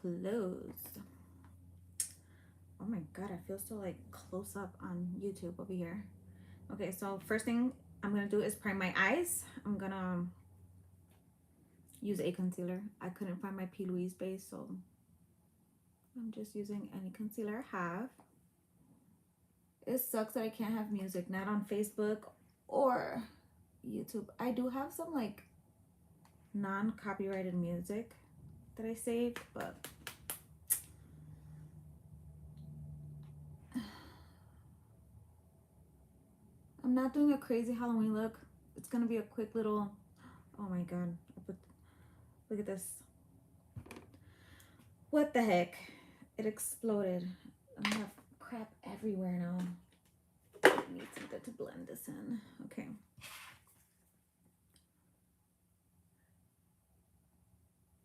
closed. Oh my god, I feel so like close up on YouTube over here. Okay, so first thing I'm gonna do is prime my eyes. I'm gonna use a concealer. I couldn't find my P. Louise base, so I'm just using any concealer I have. It sucks that I can't have music, not on Facebook or YouTube. I do have some like non-copyrighted music that I saved, but I'm not doing a crazy Halloween look. It's gonna be a quick little, oh my god, look at this. What the heck? It exploded. I have crap everywhere now. I need something to blend this in. Okay.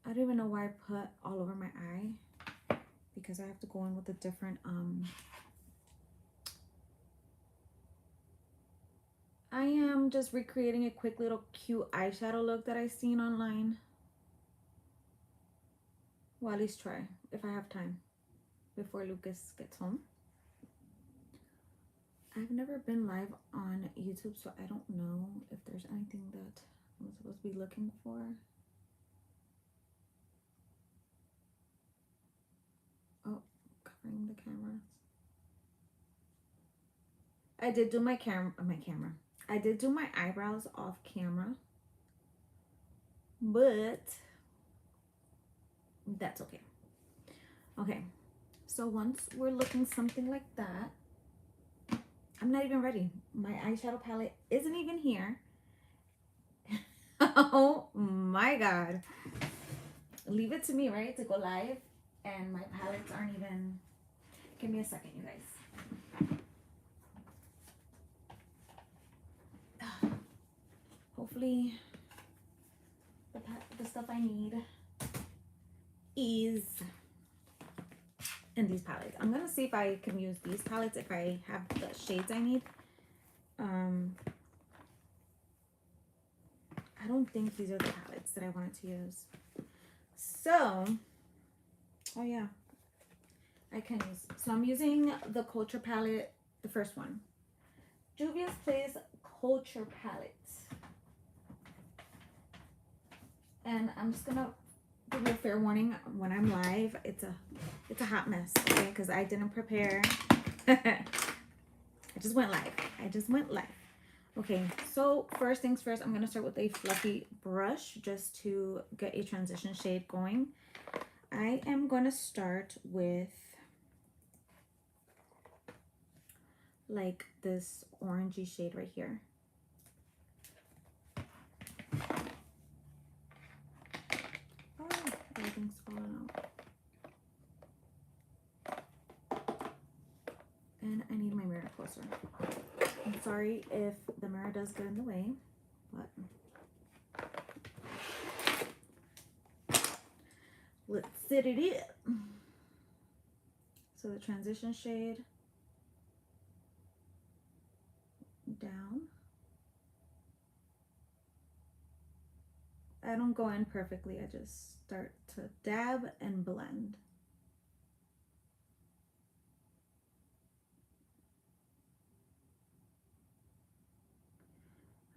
I don't even know why I put all over my eye, because I have to go in with a different I am just recreating a quick little cute eyeshadow look that I seen online. Well, at least try if I have time before Lucas gets home. I've never been live on YouTube, so I don't know if there's anything that I'm supposed to be looking for. Oh, covering the camera. I did do my I did do my eyebrows off camera, but that's okay. Okay, so once we're looking something like that, I'm not even ready. My eyeshadow palette isn't even here. Oh my god. Leave it to me, right, to go live, and my palettes aren't even. Give me a second, you guys. Hopefully the stuff I need is in these palettes. I'm gonna see if I can use these palettes if I have the shades I need. I don't think these are the palettes that I wanted to use. So, oh yeah, I can use. So I'm using the Culture palette, the first one. Juvia's Place Culture palette. And I'm just gonna give you a fair warning when I'm live. It's a hot mess, okay? Because I didn't prepare. I just went live. Okay, so first things first, I'm gonna start with a fluffy brush just to get a transition shade going. I am gonna start with like this orangey shade right here. Everything's falling out. And I need my mirror closer. I'm sorry if the mirror does get in the way, but let's set it in. So the transition shade down. I don't go in perfectly. I just start to dab and blend.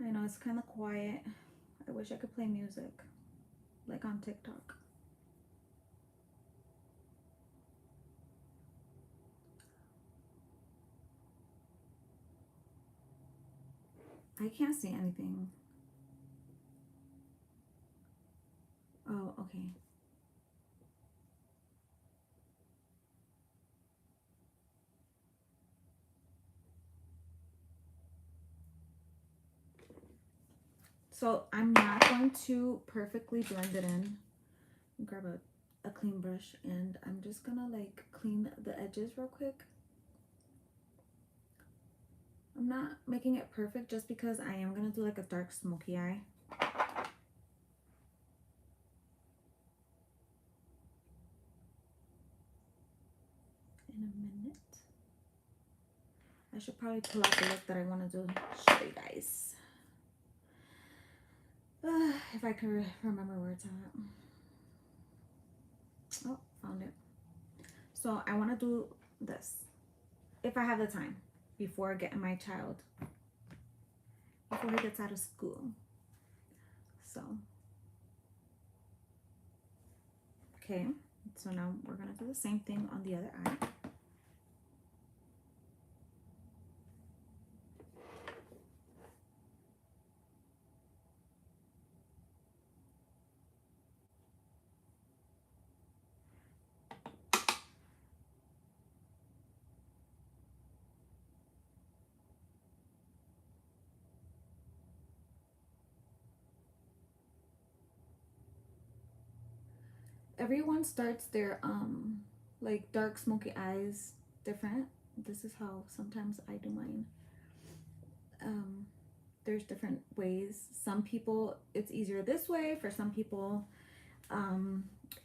I know it's kind of quiet. I wish I could play music like on TikTok. I can't see anything. Oh, okay. So I'm not going to perfectly blend it in. Grab a clean brush, and I'm just gonna like clean the edges real quick. I'm not making it perfect just because I am gonna do like a dark smoky eye. In a minute. I should probably pull out the look that I want to do, show you guys. If I can remember where it's at. Oh, found So I want to do this if I have the time before getting my child, before he gets out of school. So, okay. So now we're going to do the same thing on the other eye. Everyone starts their like dark smoky eyes different. This is how sometimes I do mine. There's different ways. Some people it's easier this way. For some people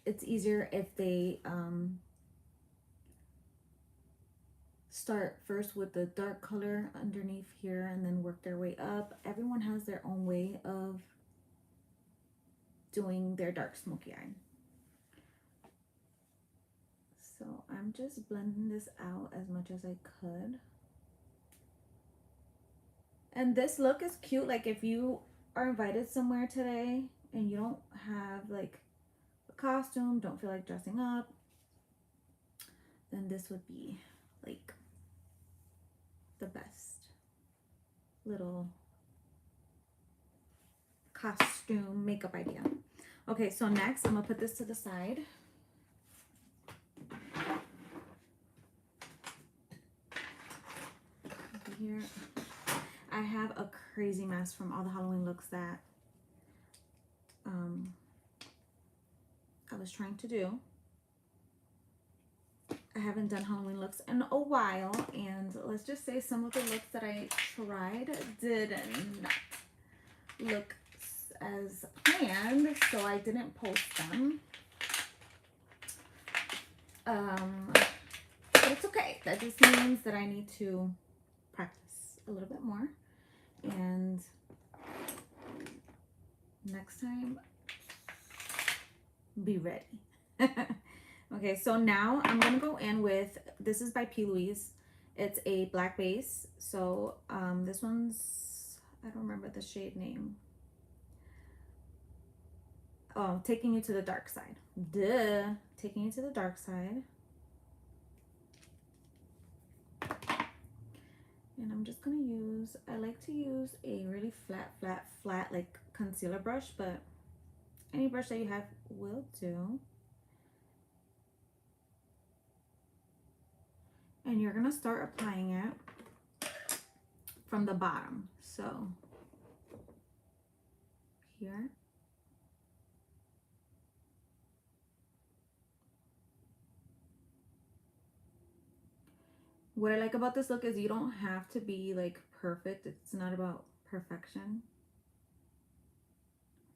it's easier if they start first with the dark color underneath here and then work their way up. Everyone has their own way of doing their dark smoky eye. So I'm just blending this out as much as I could. And this look is cute. Like if you are invited somewhere today and you don't have like a costume, don't feel like dressing up, then this would be like the best little costume makeup idea. Okay, so next I'm gonna put this to the side. Over here, I have a crazy mess from all the Halloween looks that I was trying to do. I haven't done Halloween looks in a while, and let's just say some of the looks that I tried did not look as planned, so I didn't post them. But it's okay. That just means that I need to practice a little bit more, and next time be ready. Okay, so now I'm gonna go in with, this is by P. Louise. It's a black base. So this one's, I don't remember the shade name. Oh, Taking You to the Dark Side. Duh, Taking You to the Dark Side. And I'm just gonna use, I like to use a really flat like concealer brush, but any brush that you have will do. And you're gonna start applying it from the bottom. So here. What I like about this look is you don't have to be like perfect. It's not about perfection.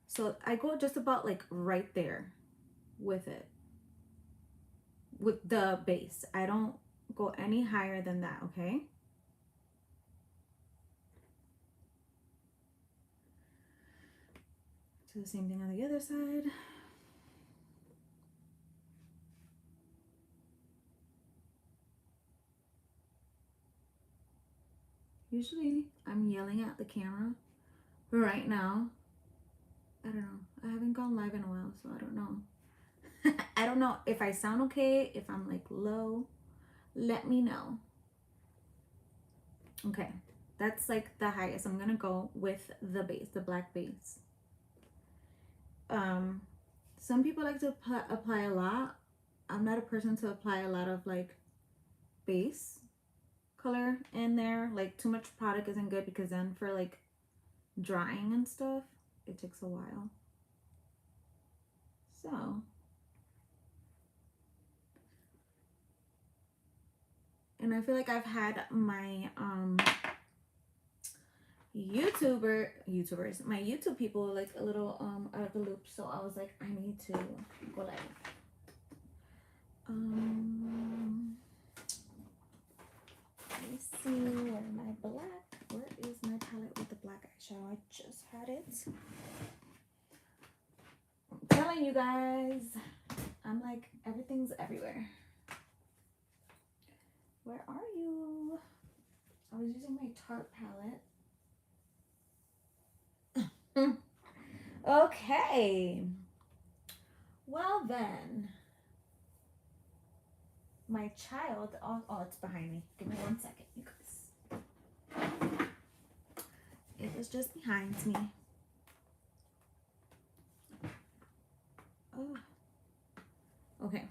So I go just about like right there with it, with the base. I don't go any higher than that, okay? Do the same thing on the other side. Usually I'm yelling at the camera, but right now, I don't know. I haven't gone live in a while, so I don't know. I don't know if I sound okay, if I'm like low. Let me know. Okay, that's like the highest. I'm gonna go with the base, the black base. Some people like to apply a lot. I'm not a person to apply a lot of like base color in there. Like too much product isn't good, because then for like drying and stuff, it takes a while. So, and I feel like I've had my YouTubers, my YouTube people like a little out of the loop, so I was like, I need to go live. Let me see, where my black, where is my palette with the black eyeshadow? I just had it. I'm telling you guys, I'm like, everything's everywhere. Tarte palette. Okay. Well then, my child, oh, it's behind me. Give me 1 second, you guys. It was just behind me. Oh. Okay.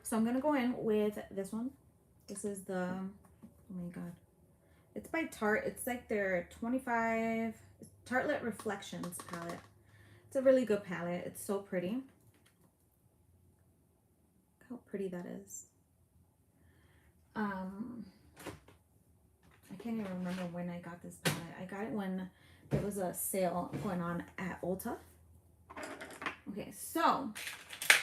So I'm gonna go in with this one. This is the, oh my god. It's by Tarte. It's like their 25 Tartelette Reflections palette. It's a really good palette. It's so pretty. Look how pretty that is. I can't even remember when I got this palette. I got it when there was a sale going on at Ulta. Okay, so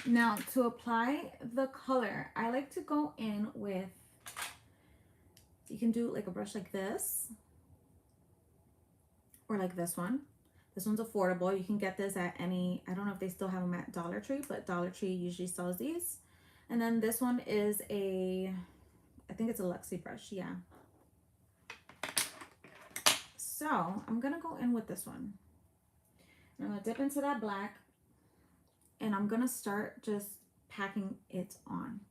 now to apply the color, I like to go in with, you can do like a brush like this or like this one. This one's affordable. You can get this at any, I don't know if they still have them at Dollar Tree, but Dollar Tree usually sells these. And then this one is a, I think it's a Luxie brush, yeah. So I'm gonna go in with this one. I'm gonna dip into that black and I'm gonna start just packing it on.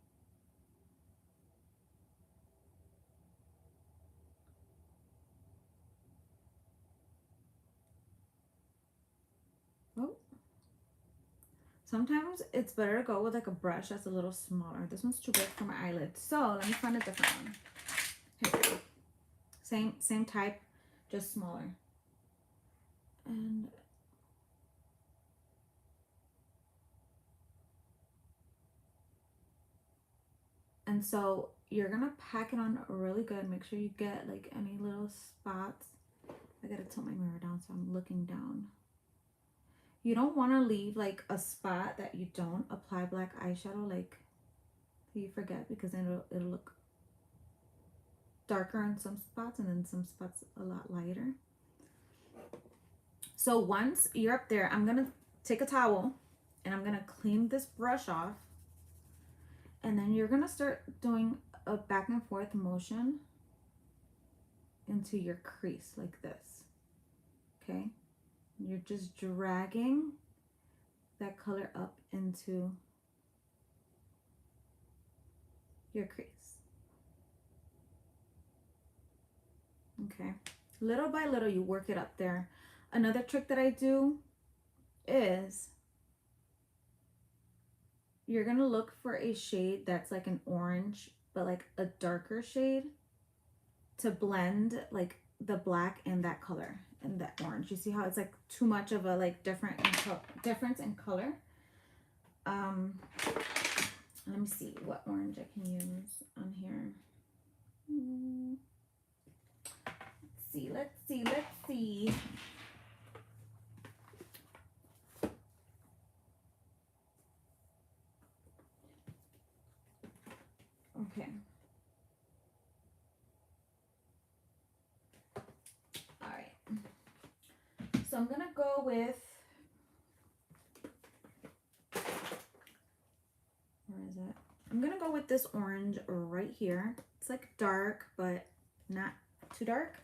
Oh. Sometimes it's better to go with like a brush that's a little smaller. This one's too big for my eyelids. So let me find a different one. Here we go. Same type, just smaller. And so you're gonna pack it on really good. Make sure you get like any little spots. I gotta tilt my mirror down so I'm looking down. You don't want to leave like a spot that you don't apply black eyeshadow, like you forget, because then it'll look darker in some spots and then some spots a lot lighter. So once you're up there, I'm gonna take a towel and I'm gonna clean this brush off, and then you're gonna start doing a back and forth motion into your crease like this. Okay, you're just dragging that color up into your crease. Okay, little by little you work it up there. Another trick that I do is you're gonna look for a shade that's like an orange, but like a darker shade, to blend like the black and that color and that orange. You see how it's like too much of a like difference in color. Let me see what orange I can use on here. Let's see. Okay. All right. So I'm gonna go with, where is it? I'm gonna go with this orange right here. It's like dark, but not too dark.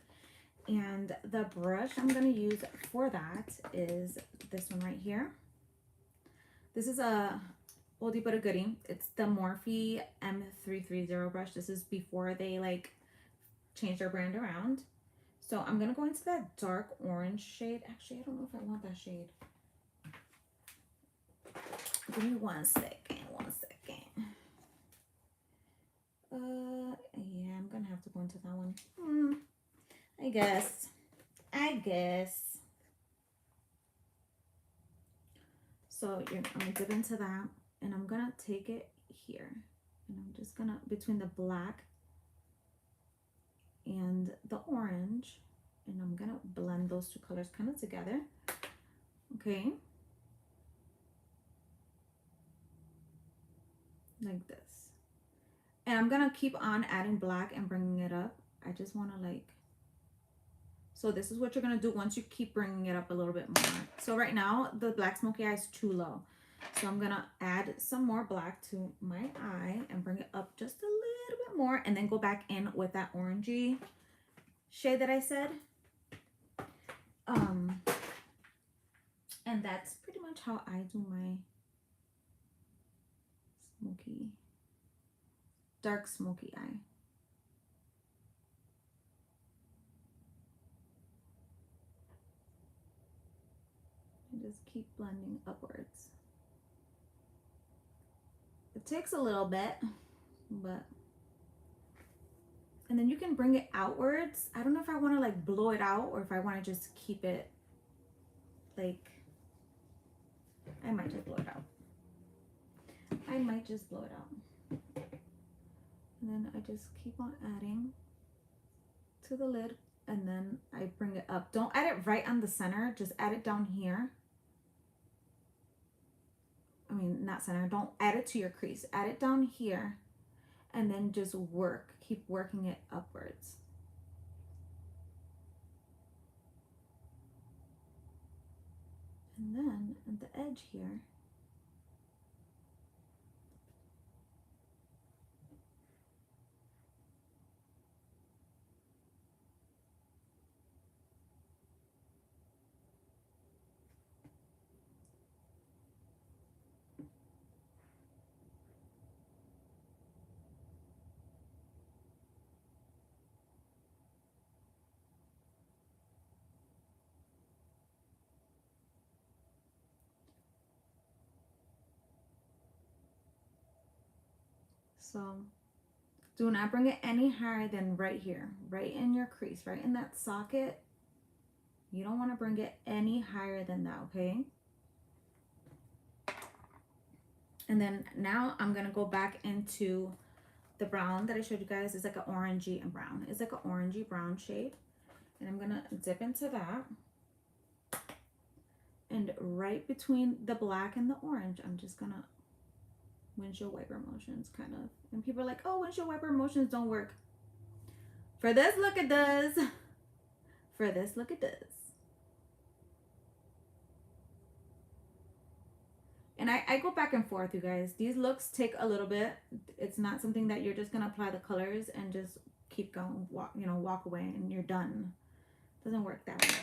And the brush I'm gonna use for that is this one right here. This is a oldie but a goodie. It's the Morphe M330 brush. This is before they like changed their brand around. So I'm gonna go into that dark orange shade. Actually, I don't know if I want that shade. Give me 1 second. Yeah, I'm gonna have to go into that one. I guess. So I'm gonna dip into that, and I'm gonna take it here, and I'm just gonna, between the black and the orange, and I'm gonna blend those two colors kind of together. Okay, like this. And I'm gonna keep on adding black and bringing it up. I just want to like, so this is what you're gonna do once you keep bringing it up a little bit more. So right now the black smoky eye is too low, so I'm gonna add some more black to my eye and bring it up just a little bit more, and then go back in with that orangey shade that I said. And that's pretty much how I do my smoky, dark smoky eye. And just keep blending upwards. It takes a little bit, but, and then you can bring it outwards. I don't know if I want to like blow it out or if I want to just keep it like, I might just blow it out. I might just blow it out. And then I just keep on adding to the lid, and then I bring it up. Don't add it right on the center, just add it down here. I mean, not center, don't add it to your crease. Add it down here, and then just work. Keep working it upwards. And then at the edge here, so do not bring it any higher than right here, right in your crease, right in that socket. You don't want to bring it any higher than that, okay? And then now I'm gonna go back into the brown that I showed you guys. It's like an orangey and brown. It's like an orangey brown shade. And I'm gonna dip into that. And right between the black and the orange, I'm just gonna windshield wiper motions, kind of. And people are like, oh, windshield wiper motions don't work. For this look, it does. For this look, it does. And I go back and forth, you guys. These looks take a little bit. It's not something that you're just gonna apply the colors and just keep going, walk away and you're done. It doesn't work that way.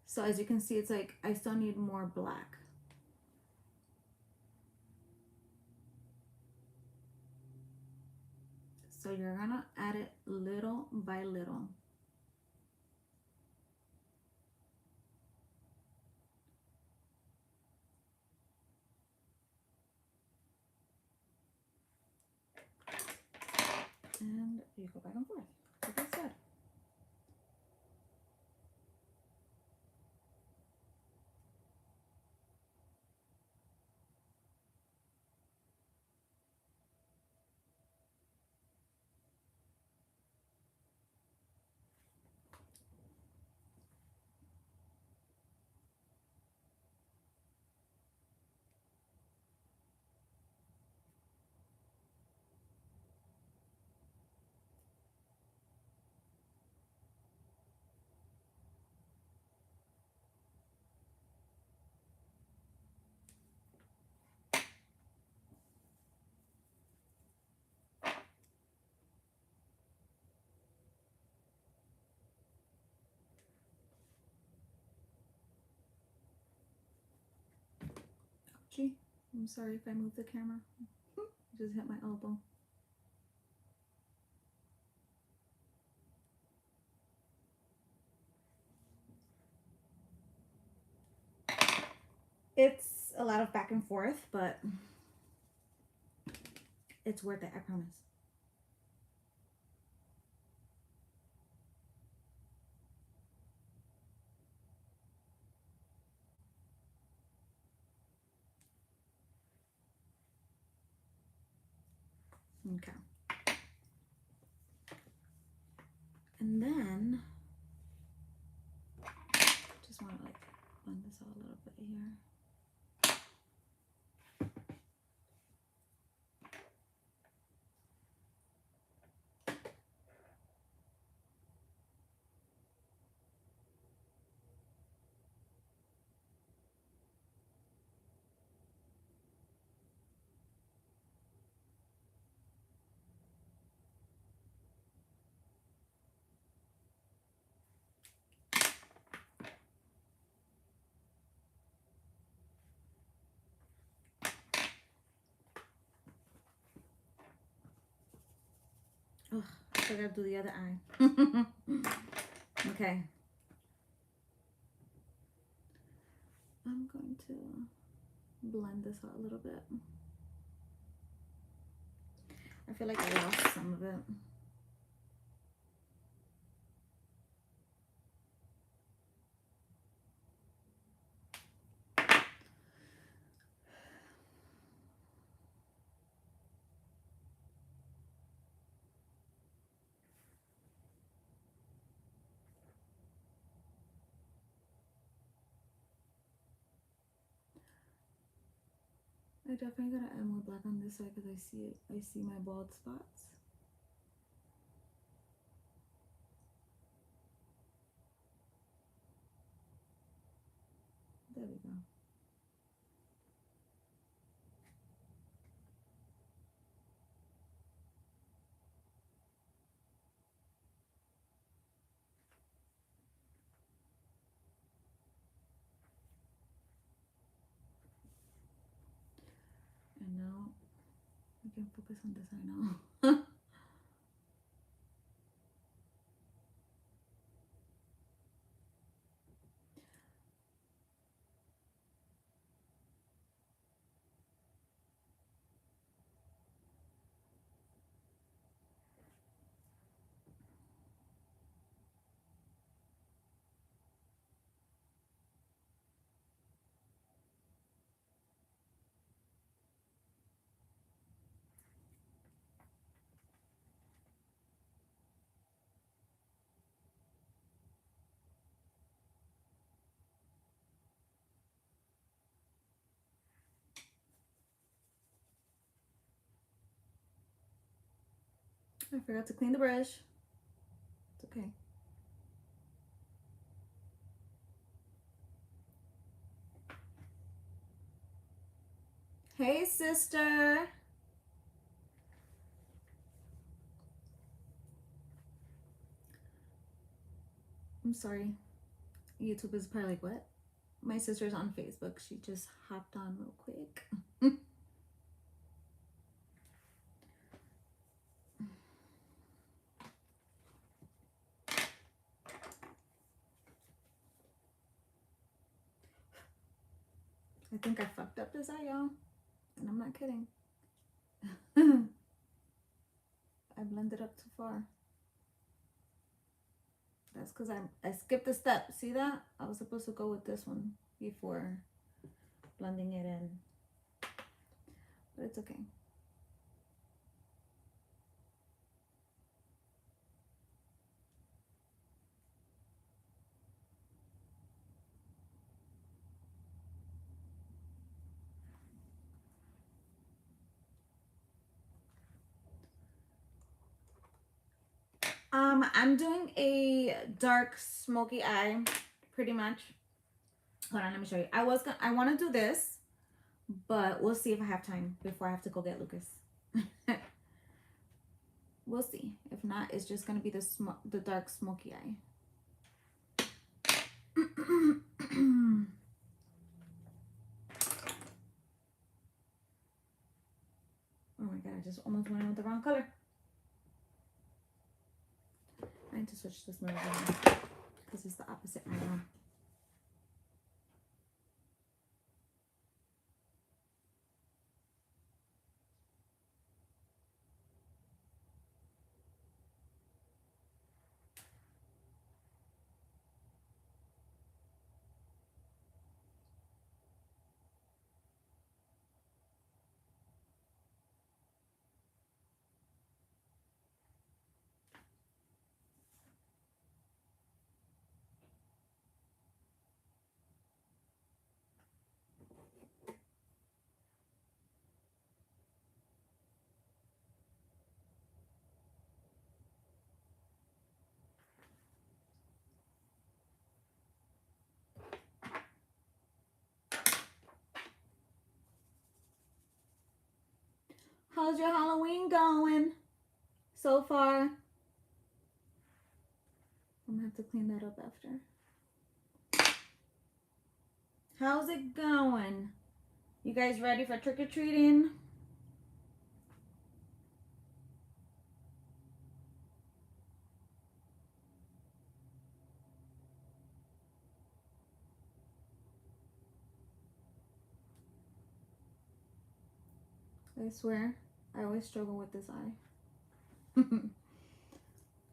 So as you can see, it's like I still need more black. So you're gonna add it little by little. And you go back and forth, like I said. Gee, I'm sorry if I move the camera. I just hit my elbow. It's a lot of back and forth, but it's worth it, I promise. Okay. And then just want to like blend this out a little bit here. Oh, I forgot to do the other eye. Okay. I'm going to blend this out a little bit. I feel like I lost some of it. I definitely gotta add more black on this side because I see it. I see my bald spots. There we go. And now we can focus on this eye now. I forgot to clean the brush. It's okay. Hey, sister. I'm sorry. YouTube is probably like, what? My sister's on Facebook. She just hopped on real quick. I think I fucked up this eye, y'all. And I'm not kidding. I blended up too far. That's because I skipped a step. See that? I was supposed to go with this one before blending it in. But it's okay. I'm doing a dark smoky eye, pretty much. Hold on, let me show you. I want to do this, but we'll see if I have time before I have to go get Lucas. We'll see. If not, it's just gonna be the dark smoky eye. Oh my god, I just almost went in with the wrong color. I need to switch this mirror because it's the opposite eye now. How's your Halloween going so far? I'm gonna have to clean that up after. How's it going? You guys ready for trick-or-treating? I swear, I always struggle with this eye.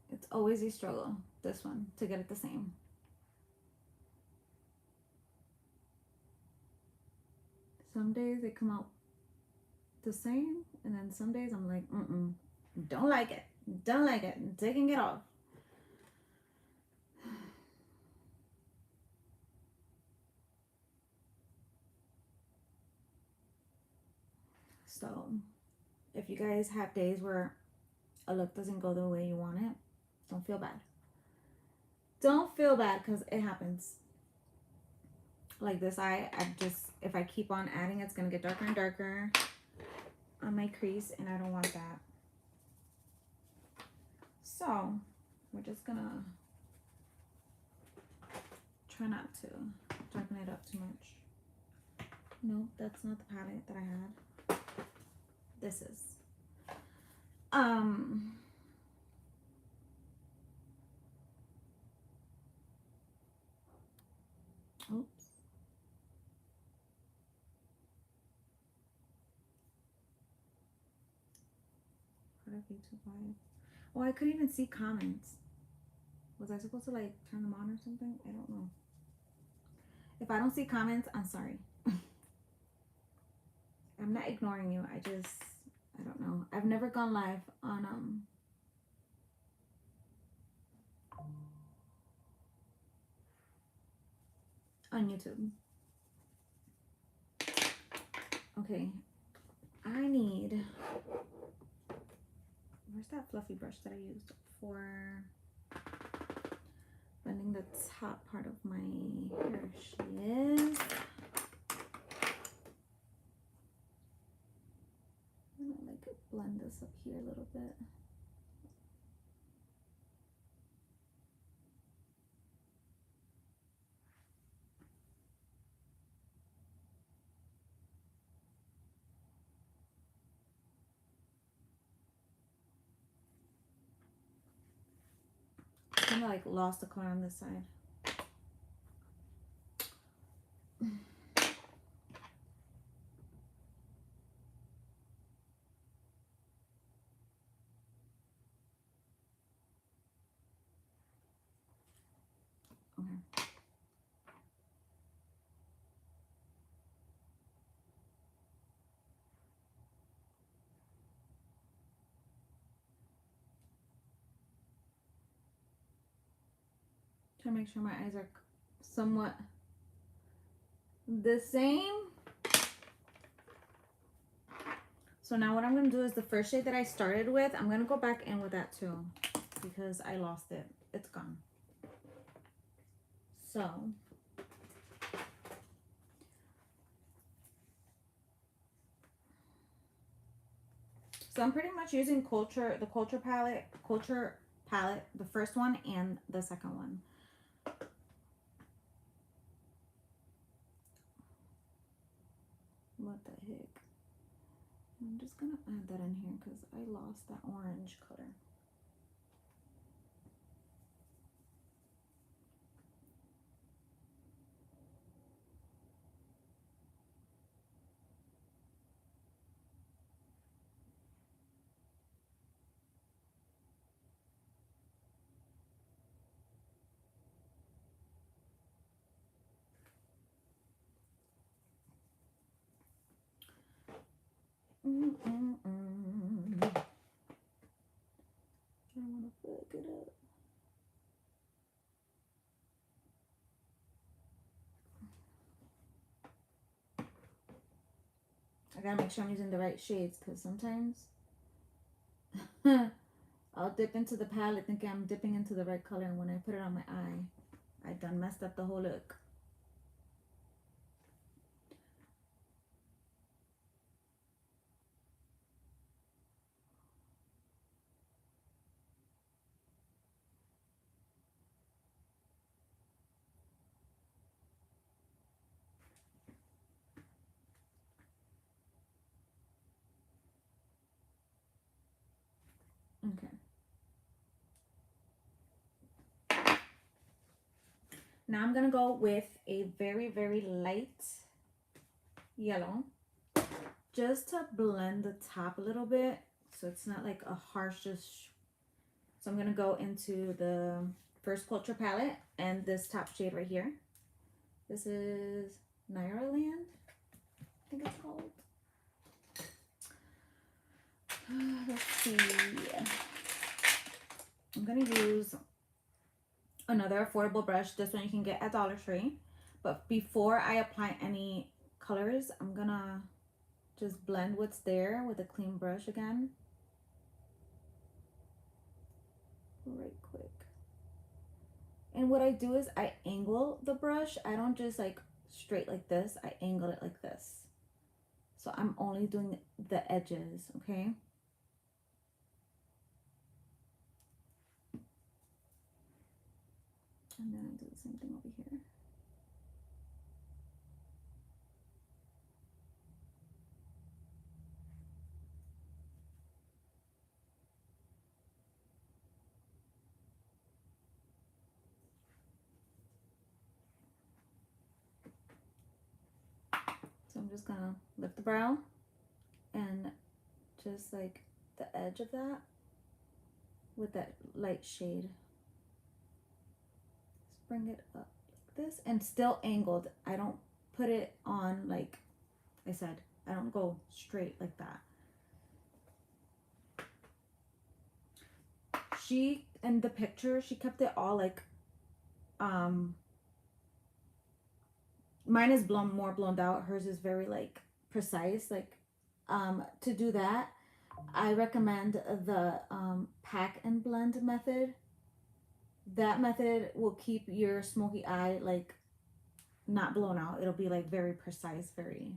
It's always a struggle, this one, to get it the same. Some days they come out the same, and then some days I'm like, don't like it. Don't like it. I'm taking it off. So, if you guys have days where a look doesn't go the way you want it, don't feel bad. Don't feel bad, because it happens. Like this eye, if I keep on adding, it's going to get darker and darker on my crease, and I don't want that. So, we're just going to try not to darken it up too much. No, that's not the palette that I had. This is. Oops. Oh, I couldn't even see comments. Was I supposed to like turn them on or something? I don't know. If I don't see comments, I'm sorry. I'm not ignoring you. I don't know. I've never gone live on YouTube. Okay. I need, where's that fluffy brush that I used for blending the top part of my hair? She is. I'm gonna like blend this up here a little bit. I kind of like lost the color on this side. Okay. Try to make sure my eyes are somewhat the same. So now what I'm going to do is the first shade that I started with, I'm going to go back in with that too, because I lost it. It's gone. So I'm pretty much using the Culture palette, the first one and the second one. What the heck? I'm just gonna add that in here because I lost that orange color. I don't want to fuck it up. I gotta make sure I'm using the right shades, because sometimes I'll dip into the palette thinking I'm dipping into the right color, and when I put it on my eye, I done messed up the whole look. Okay. Now I'm gonna go with a very, very light yellow, just to blend the top a little bit, so it's not like a harsh so I'm gonna go into the First Culture palette and this top shade right here. This is Naira Land, I think it's called. Let's see. I'm gonna use another affordable brush. This one you can get at Dollar Tree. But before I apply any colors, I'm gonna just blend what's there with a clean brush again. Right quick. And what I do is I angle the brush. I don't just like straight like this. I angle it like this. So I'm only doing the edges, okay? And then I do the same thing over here. So I'm just gonna lift the brow and just like the edge of that with that light shade. Just bring it up like this and still angled. I don't put it on like I said, I don't go straight like that. She, in the picture, she kept it all like, mine is more blown out. Hers is very like precise. Like, to do that, I recommend the pack and blend method. That method will keep your smoky eye like not blown out. It'll be like very precise, very.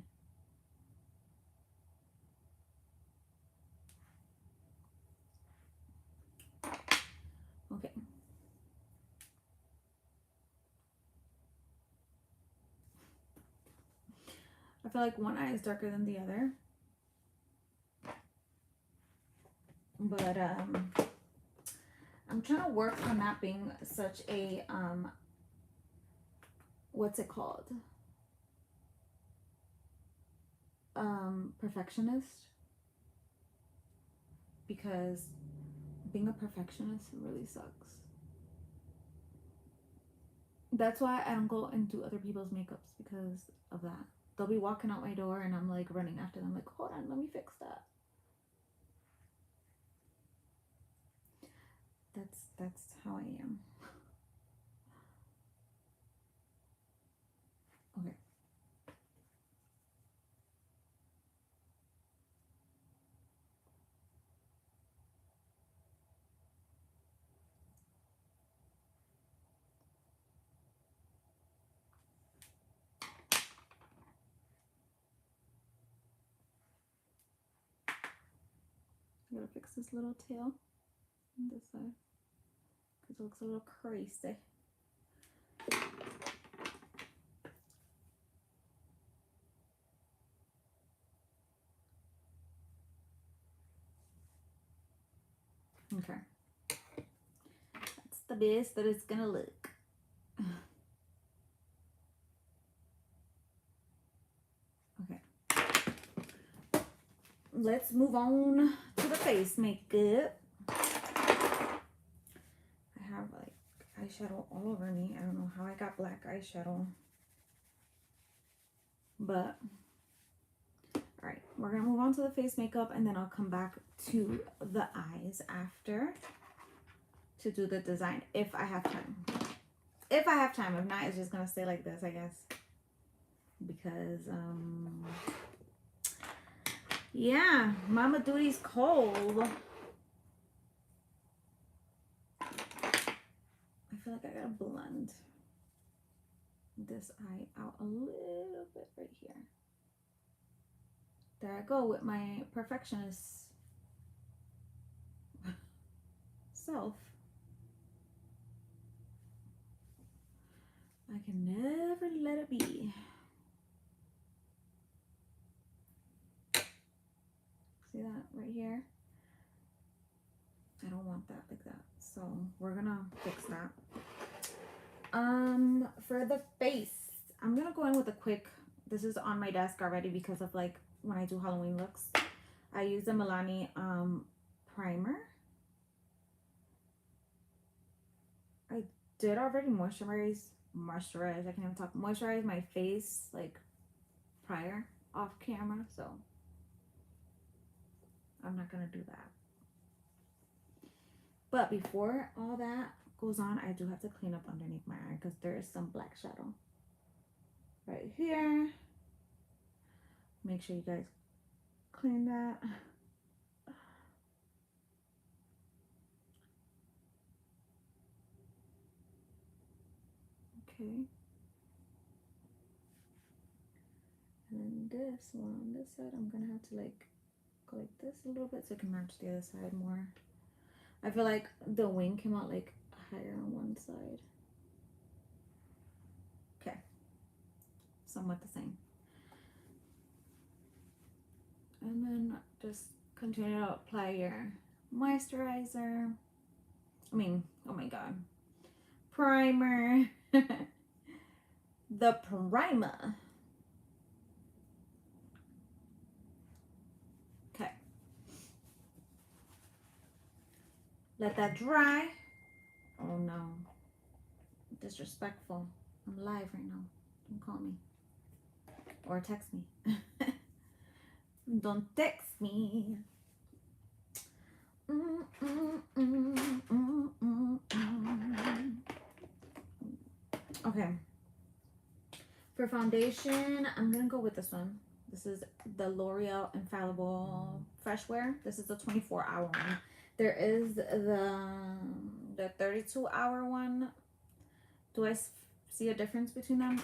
Okay. I feel like one eye is darker than the other. But I'm trying to work on not being such a what's it called? Perfectionist. Because being a perfectionist really sucks. That's why I don't go and do other people's makeups, because of that. They'll be walking out my door and I'm like running after them like, hold on, let me fix that. That's how I am. Okay. I gotta fix this little tail on this side because it looks a little crazy. Okay. That's the best that it's gonna look. Okay. Let's move on to the face makeup. I have like eyeshadow all over me. I don't know how I got black eyeshadow. But all right, we're gonna move on to the face makeup and then I'll come back to the eyes after to do the design if I have time. If I have time. If not, it's just gonna stay like this, I guess. Because yeah, Mama Duty's cold. I feel like I gotta blend this eye out a little bit right here. There I go with my perfectionist self. I can never let it be. See that right here? I don't want that like that. So we're gonna fix that. For the face, I'm gonna go in with a quick, this is on my desk already because of like when I do Halloween looks. I use the Milani primer. I did already moisturize. I can't even talk. Moisturize my face like prior off camera, so I'm not gonna do that. But before all that goes on, I do have to clean up underneath my eye because there is some black shadow right here. Make sure you guys clean that. Okay. And then this one on this side, I'm gonna have to like go like this a little bit so it can match the other side more. I feel like the wing came out like higher on one side. Okay. Somewhat the same. And then just continue to apply your moisturizer. I mean, oh my god. Primer. The primer. Okay. Let that dry. Oh no. Disrespectful. I'm live right now. Don't call me. Or text me. Don't text me. Okay. For foundation, I'm going to go with this one. This is the L'Oreal Infallible Fresh Wear. This is the 24-hour one. There is the 32-hour one. Do I see a difference between them?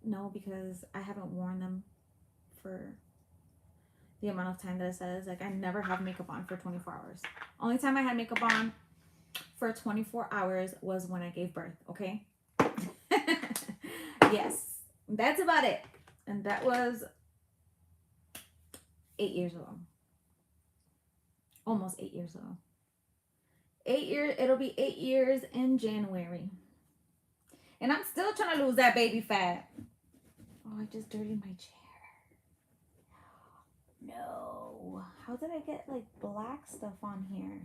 No, because I haven't worn them for the amount of time that it says. Like, I never have makeup on for 24 hours. Only time I had makeup on for 24 hours was when I gave birth, okay? Yes, that's about it. And that was 8 years ago. Almost 8 years ago. 8 years, it'll be 8 years in January. And I'm still trying to lose that baby fat. Oh, I just dirtied my chair. No. How did I get like black stuff on here?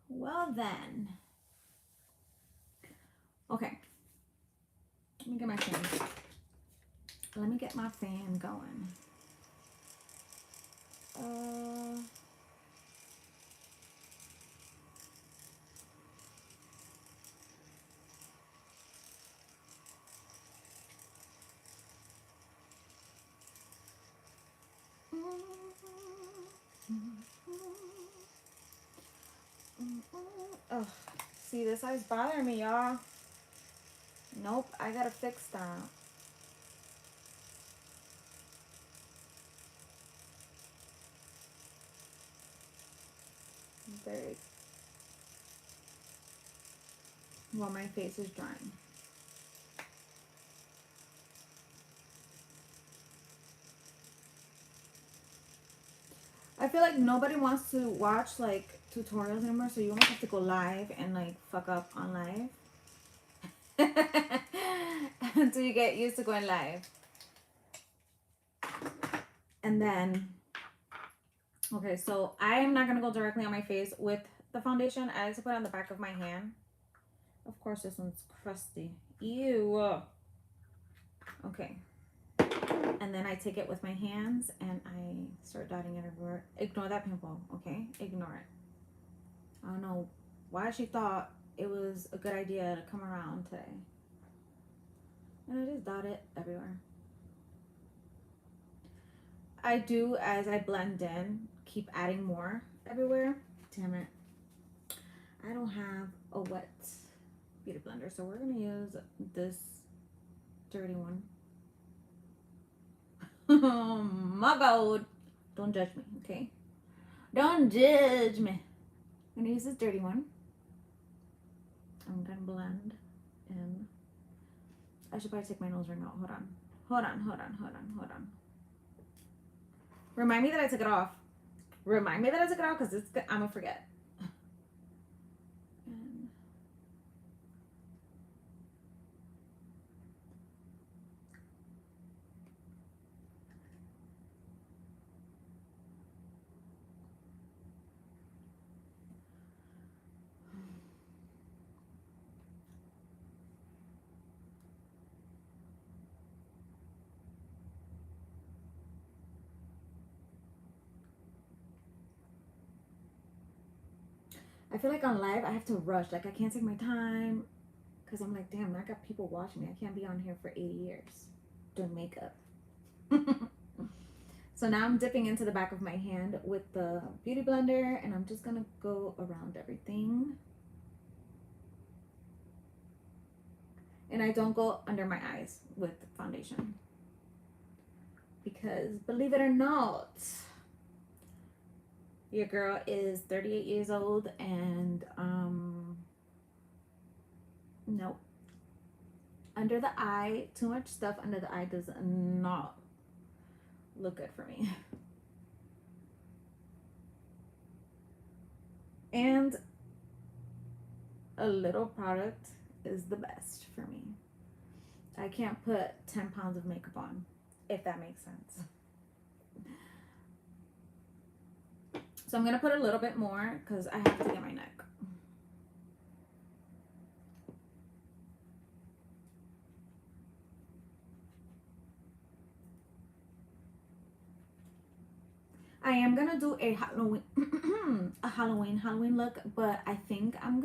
Well then. Okay. Let me get my fan. Let me get my fan going. Oh, see, this eye's bothering me, y'all. Nope, I gotta fix that. Very while my face is drying. I feel like nobody wants to watch like tutorials anymore, so you almost have to go live and like fuck up on live until you get used to going live. And then, okay, so I am not gonna go directly on my face with the foundation. I like to put it on the back of my hand. Of course, this one's crusty. Ew. Okay. And then I take it with my hands and I start dotting it everywhere. Ignore that pimple, okay? Ignore it. I don't know why she thought it was a good idea to come around today. And I just dot it everywhere. I do, as I blend in, keep adding more everywhere. Damn it. I don't have a wet beauty blender, so we're going to use this dirty one. Oh my god. Don't judge me, okay? Don't judge me. I'm gonna use this dirty one. I'm gonna blend in. I should probably take my nose ring out. Hold on. Hold on. Remind me that I took it off. Remind me that I took it off because I'm gonna forget. And I feel like on live I have to rush. Like I can't take my time because I'm like, damn, I got people watching me. I can't be on here for 80 years doing makeup. So now I'm dipping into the back of my hand with the beauty blender, and I'm just gonna go around everything. And I don't go under my eyes with foundation because, believe it or not, your girl is 38 years old, and nope. Under the eye, too much stuff under the eye does not look good for me. And a little product is the best for me. I can't put 10 pounds of makeup on, if that makes sense. So I'm gonna put a little bit more because I have to get my neck. I am gonna do a Halloween Halloween look, but I think I don't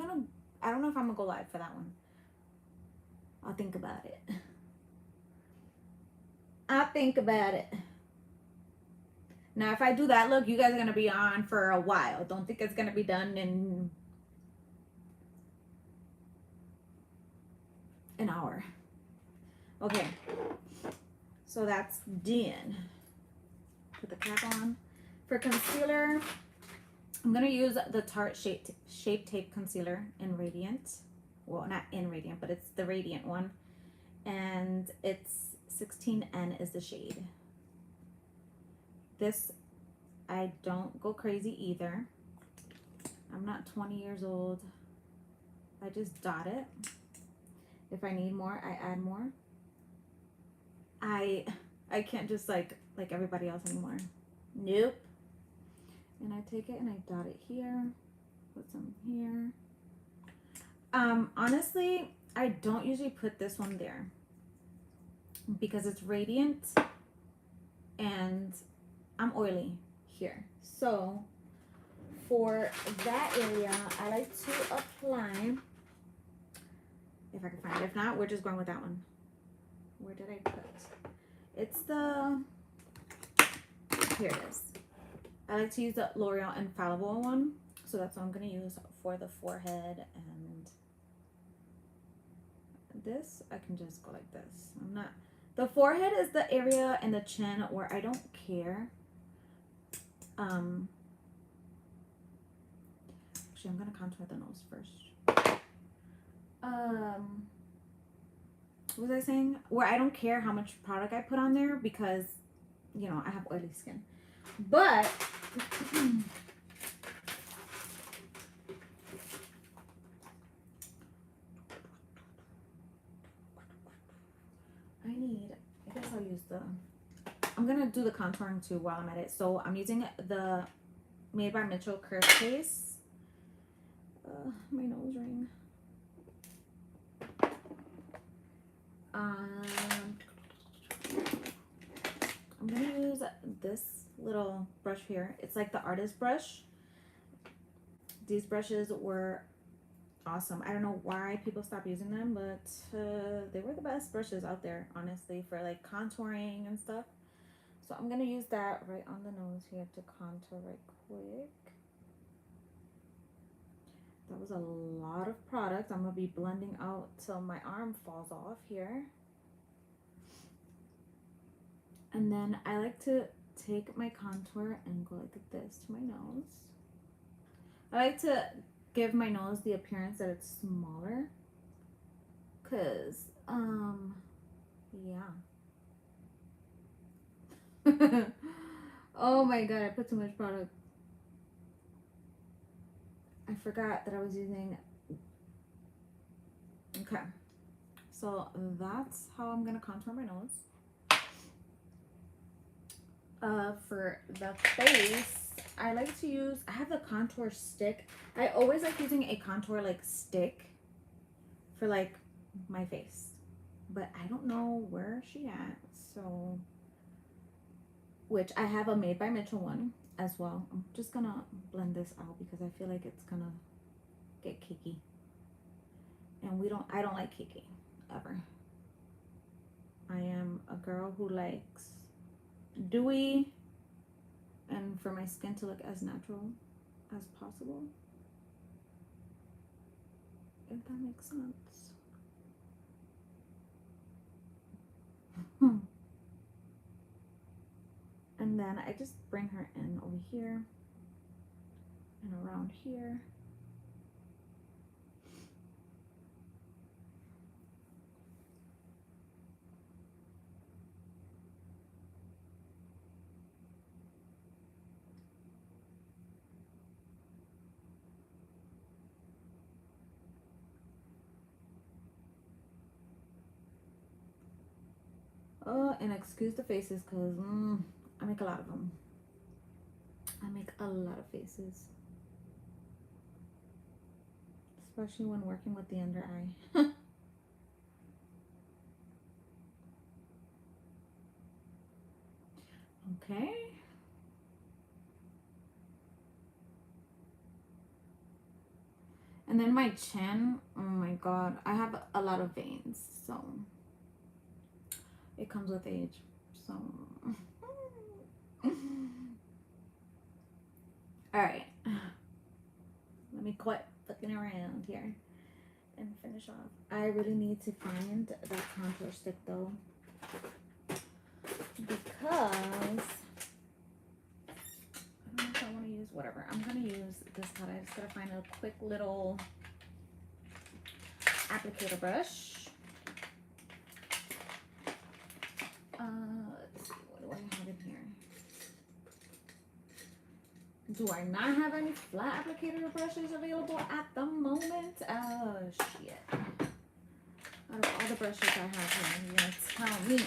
know if I'm gonna go live for that one. I'll think about it. I'll think about it. Now, if I do that look, you guys are gonna be on for a while. Don't think it's gonna be done in an hour. Okay, so that's done. Put the cap on. For concealer, I'm gonna use the Tarte Shape Tape Concealer in Radiant. Well, not in Radiant, but it's the Radiant one. And it's 16N is the shade. This, I don't go crazy either. I'm not 20 years old. I just dot it. If I need more, I add more. I can't just like everybody else anymore. Nope. And I take it and I dot it here. Put some here. Honestly, I don't usually put this one there because it's Radiant and I'm oily here. So for that area, I like to apply, if I can find it. If not, we're just going with that one. Where did I put? It's the, here it is. I like to use the L'Oreal Infallible one. So that's what I'm going to use for the forehead, and this, I can just go like this. I'm not, the forehead is the area and the chin where I don't care. Actually, I'm going to contour the nose first. What was I saying? Where I don't care how much product I put on there because, you know, I have oily skin. But I guess I'll use I'm gonna do the contouring too while I'm at it. So I'm using the Made by Mitchell Curve Case. My nose ring. I'm gonna use this little brush here. It's like the artist brush. These brushes were awesome. I don't know why people stopped using them, but they were the best brushes out there, honestly, for like contouring and stuff. So I'm gonna use that right on the nose here to contour right quick. That was a lot of product. I'm gonna be blending out till my arm falls off here. And then I like to take my contour and go like this to my nose. I like to give my nose the appearance that it's smaller, cause yeah. Oh my god, I put too much product. I forgot that I was using. Okay, so that's how I'm gonna contour my nose. For the face, I like to use, I have the contour stick. I always like using a contour like stick for like my face, but I don't know where she at. So, which I have a Made by Mitchell one as well. I'm just gonna blend this out because I feel like it's gonna get cakey. And I don't like cakey, ever. I am a girl who likes dewy and for my skin to look as natural as possible. If that makes sense. And then I just bring her in over here and around here. Oh, and excuse the faces, because I make a lot of them. I make a lot of faces. Especially when working with the under eye. Okay. And then my chin, oh my god, I have a lot of veins, so it comes with age. So alright. Let me quit looking around here and finish off. I really need to find that contour stick though, because I don't know if I want to use whatever. I'm gonna use this palette. I just gotta find a quick little applicator brush. Let's see, what do I have in here? Do I not have any flat applicator brushes available at the moment? Oh shit. Out of all the brushes I have here, you're gonna tell me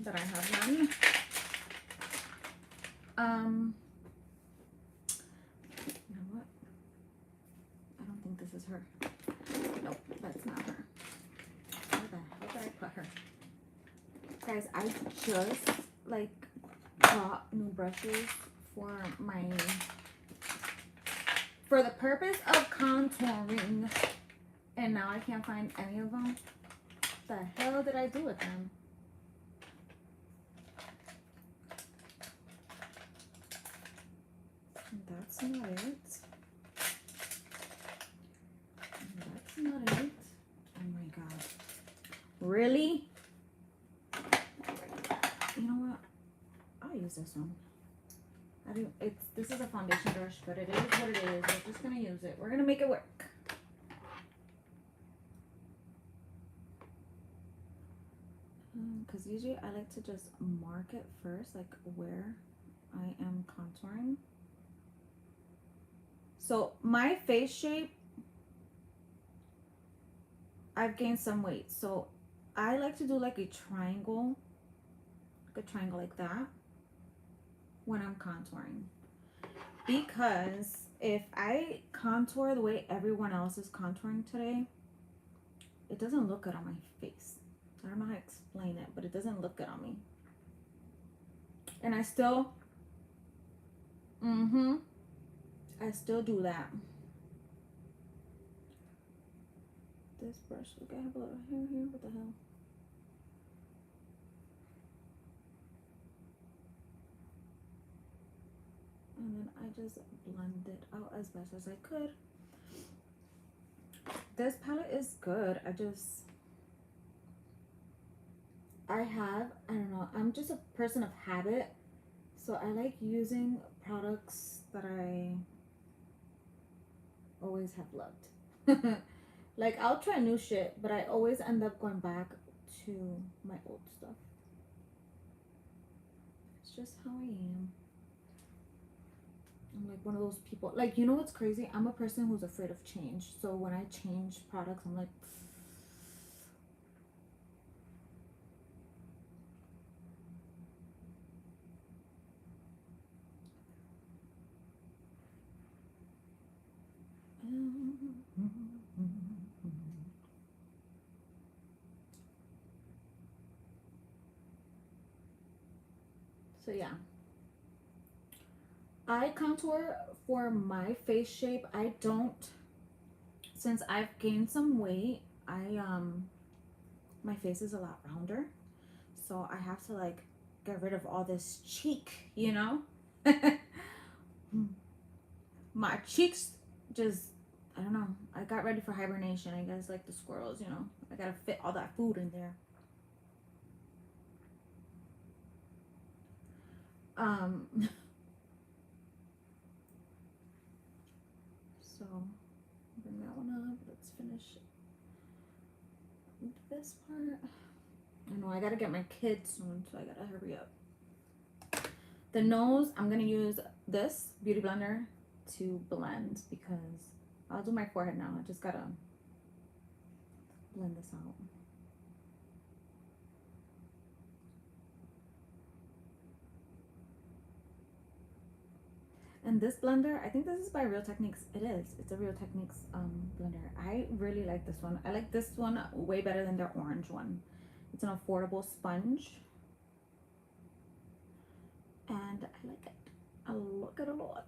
that I have none. You know what? I don't think this is her. Nope, that's not her. Where the hell did I put her? Guys, I just like bought new brushes for the purpose of contouring, and now I can't find any of them. What the hell did I do with them? That's not it. That's not it. Oh my god. Really? You know what? I'll use this one. This is a foundation brush, but it is what it is. We're just gonna use it. We're gonna make it work. Because usually I like to just mark it first, like where I am contouring. So my face shape, I've gained some weight. So I like to do like a triangle like that when I'm contouring. Because if I contour the way everyone else is contouring today, it doesn't look good on my face. I don't know how to explain it, but it doesn't look good on me. And I still, I still do that. This brush, look, I have a little hair here. What the hell? And then I just blend it out as best as I could. This palette is good. I don't know, I'm just a person of habit. So I like using products that I always have loved. Like, I'll try new shit, but I always end up going back to my old stuff. It's just how I am. I'm like one of those people. Like, you know what's crazy? I'm a person who's afraid of change. So when I change products, I'm like, so yeah. eye contour for my face shape, I don't, since I've gained some weight, my face is a lot rounder. So I have to like get rid of all this cheek, you know? My cheeks just, I don't know. I got ready for hibernation. I guess like the squirrels, you know? I gotta fit all that food in there. So bring that one up. Let's finish this part. I know I gotta get my kids soon, so I gotta hurry up. The nose, I'm gonna use this beauty blender to blend because I'll do my forehead now. I just gotta blend this out. And this blender, I think this is by Real Techniques. It is. It's a Real Techniques blender. I really like this one. I like this one way better than their orange one. It's an affordable sponge. And I like it. I like it a lot.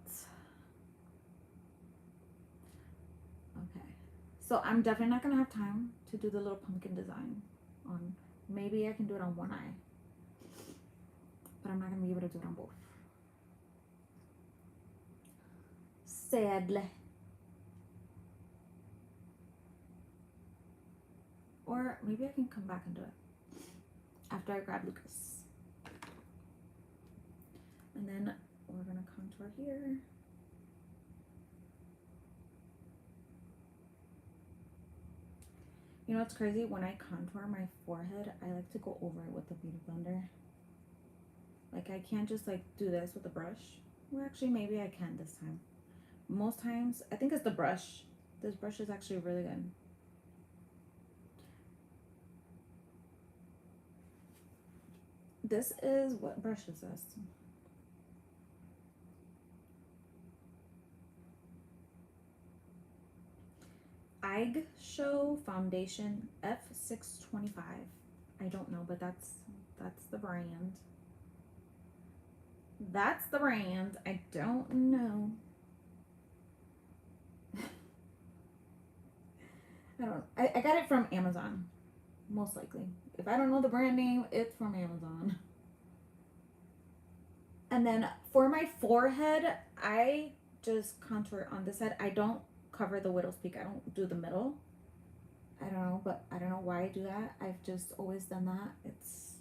Okay. So I'm definitely not going to have time to do the little pumpkin design on. Maybe I can do it on one eye. But I'm not going to be able to do it on both. Sadly. Or maybe I can come back and do it after I grab Lucas. And then we're gonna contour here. You know what's crazy? When I contour my forehead, I like to go over it with the beauty blender. Like I can't just like do this with a brush. Well, actually maybe I can this time. Most times, I think it's the brush. This brush is actually really good. This is, what brush is this? Ig Show Foundation F625. I don't know, but that's the brand. That's the brand. I don't know. I got it from Amazon, most likely. If I don't know the brand name, it's from Amazon. And then for my forehead, I just contour on this side. I don't cover the widow's peak. I don't do the middle. I don't know, but I don't know why I do that. I've just always done that. It's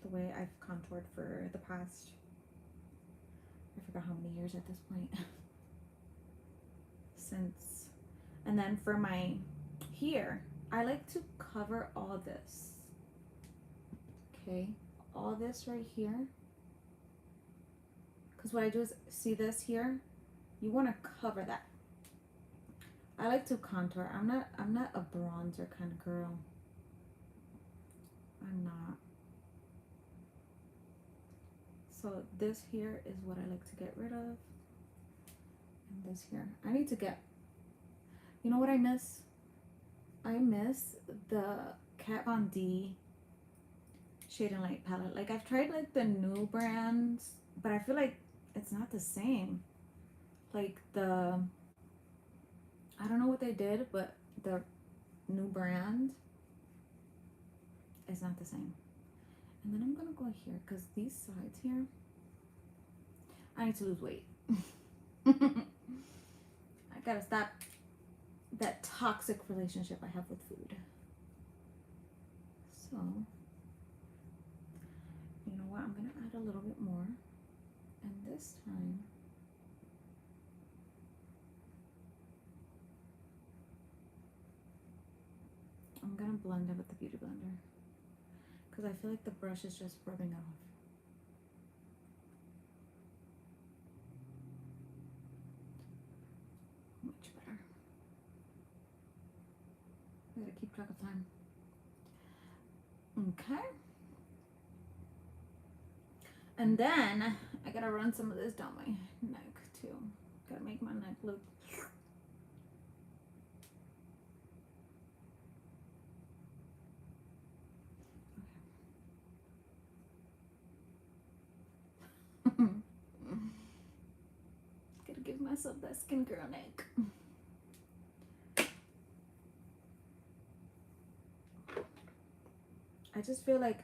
the way I've contoured for the past, I forgot how many years at this point. Since, and then for my here, I like to cover all this. Okay, all this right here. Because what I do is, see this here? You want to cover that. I like to contour. I'm not a bronzer kind of girl. I'm not. So this here is what I like to get rid of. And this here. I need to get, you know what I miss? I miss the Kat Von D Shade and Light palette. Like I've tried like the new brands, but I feel like it's not the same. Like the, I don't know what they did, but the new brand is not the same. And then I'm gonna go here because these sides here, I need to lose weight. I gotta stop that toxic relationship I have with food. So, you know what? I'm gonna add a little bit more. And this time, I'm gonna blend it with the beauty blender because I feel like the brush is just rubbing off. Much better. I gotta keep track of time. Okay. And then I gotta run some of this down my neck too. Gotta make my neck look. mess up that skin girl neck. I just feel like,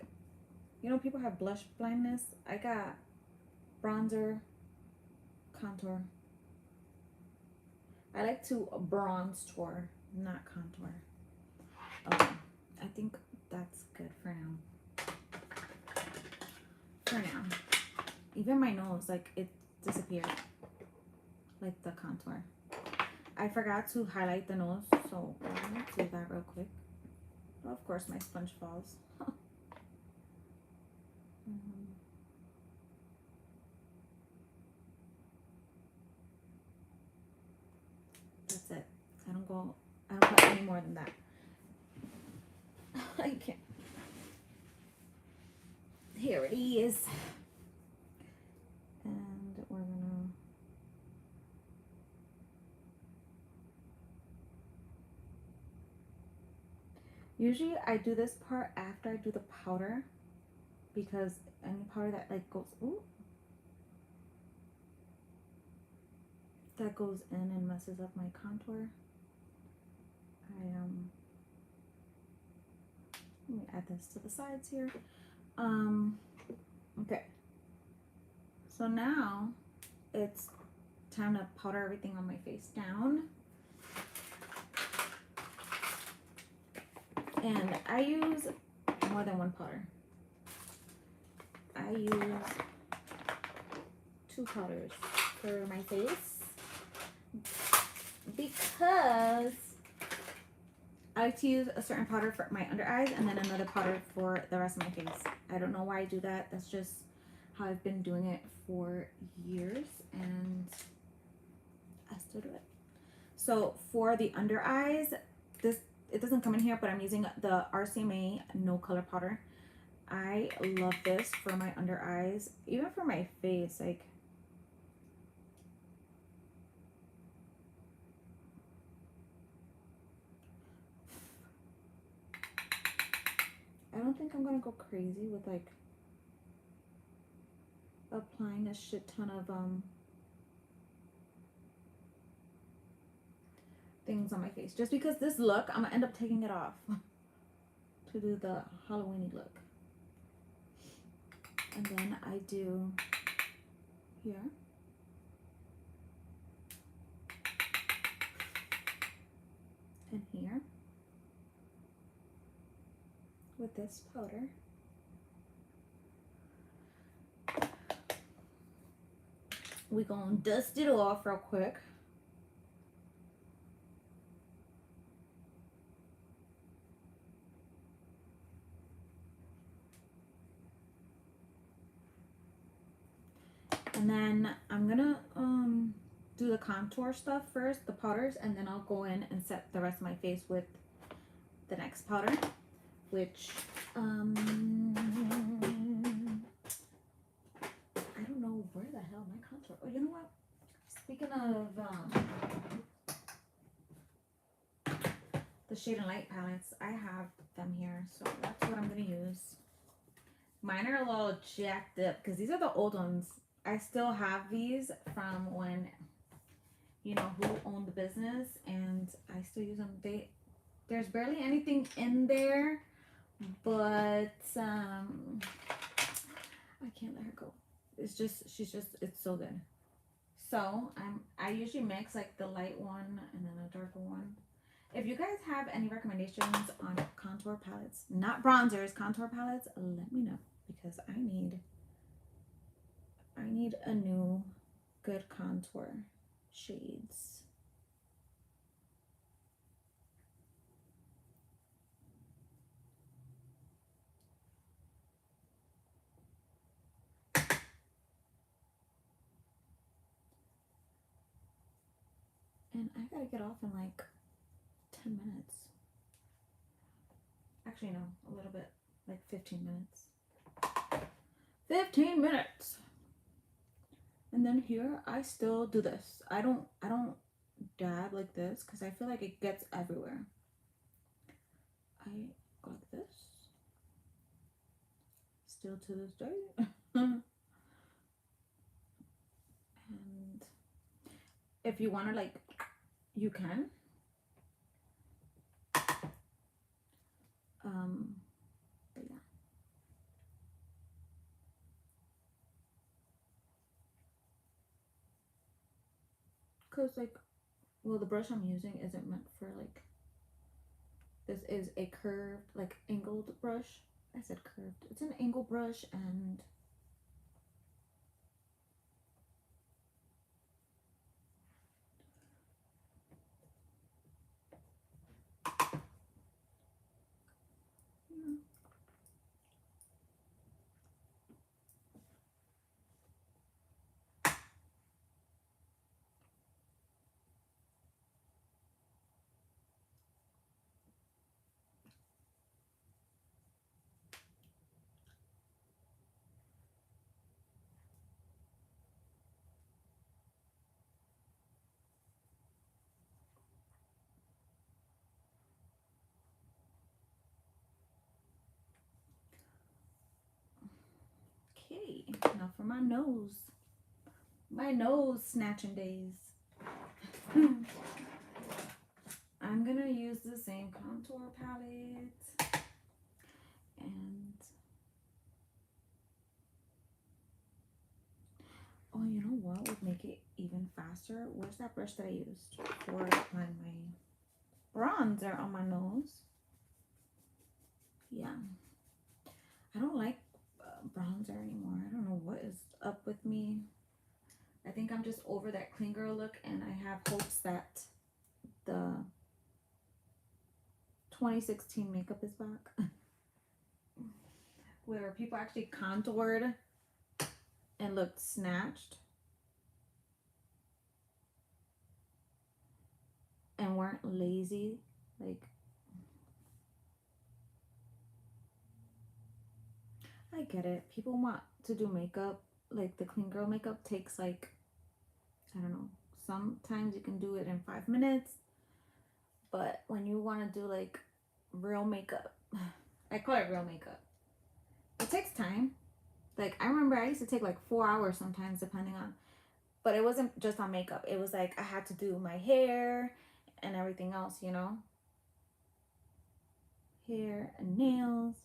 you know, people have blush blindness. I got bronzer, contour. I like to bronze tour, not contour. Okay, I think that's good for now. For now. Even my nose, like, it disappeared. Like the contour. I forgot to highlight the nose, so I'm gonna do that real quick. Of course, my sponge falls. That's it. I don't put any more than that. I can't. Here it is. And we're gonna. Usually I do this part after I do the powder, because any powder that like goes, ooh, that goes in and messes up my contour. Let me add this to the sides here. Okay. So now it's time to powder everything on my face down. And I use more than one powder. I use 2 powders for my face because I like to use a certain powder for my under eyes and then another powder for the rest of my face. I don't know why I do that. That's just how I've been doing it for years, and I still do it. So for the under eyes, it doesn't come in here, but I'm using the RCMA No Color Powder. I love this for my under eyes, even for my face. Like, I don't think I'm gonna go crazy with like applying a shit ton of things on my face, just because this look I'm gonna end up taking it off to do the Halloween look. And then I do here, and here with this powder. We gonna dust it off real quick. And then I'm gonna do the contour stuff first, the powders, and then I'll go in and set the rest of my face with the next powder, which I don't know where the hell my contour. Oh, you know what? Speaking of the Shade and Light palettes, I have them here, so that's what I'm gonna use. Mine are a little jacked up because these are the old ones. I still have these from when, you know, who owned the business, and I still use them. There's barely anything in there, but I can't let her go. It's so good. So I usually mix like the light one and then a darker one. If you guys have any recommendations on contour palettes, not bronzers, contour palettes, let me know, because I need a new good contour shades. And I gotta get off in like 10 minutes. Actually, no, a little bit, like 15 minutes. 15 minutes. And then here, I still do this. I don't dab like this because I feel like it gets everywhere. I go like this. Still to this day. And if you want to, like, you can. But yeah. Cause like, well, the brush I'm using isn't meant for like. This is a curved, like angled brush. I said curved. It's an angle brush, and okay. Now for my nose. My nose snatching days. I'm gonna use the same contour palette, and oh, you know what would make it even faster? Where's that brush that I used for applying my bronzer on my nose? Yeah, I don't like bronzer anymore. I don't know what is up with me. I think I'm just over that clean girl look, and I have hopes that the 2016 makeup is back. Where people actually contoured and looked snatched and weren't lazy. Like, I get it. People want to do makeup. Like, the clean girl makeup takes like, I don't know, sometimes you can do it in 5 minutes. But when you want to do like real makeup, I call it real makeup, it takes time. Like, I remember I used to take like 4 hours sometimes, depending on, but it wasn't just on makeup. It was like I had to do my hair and everything else, you know? Hair and nails.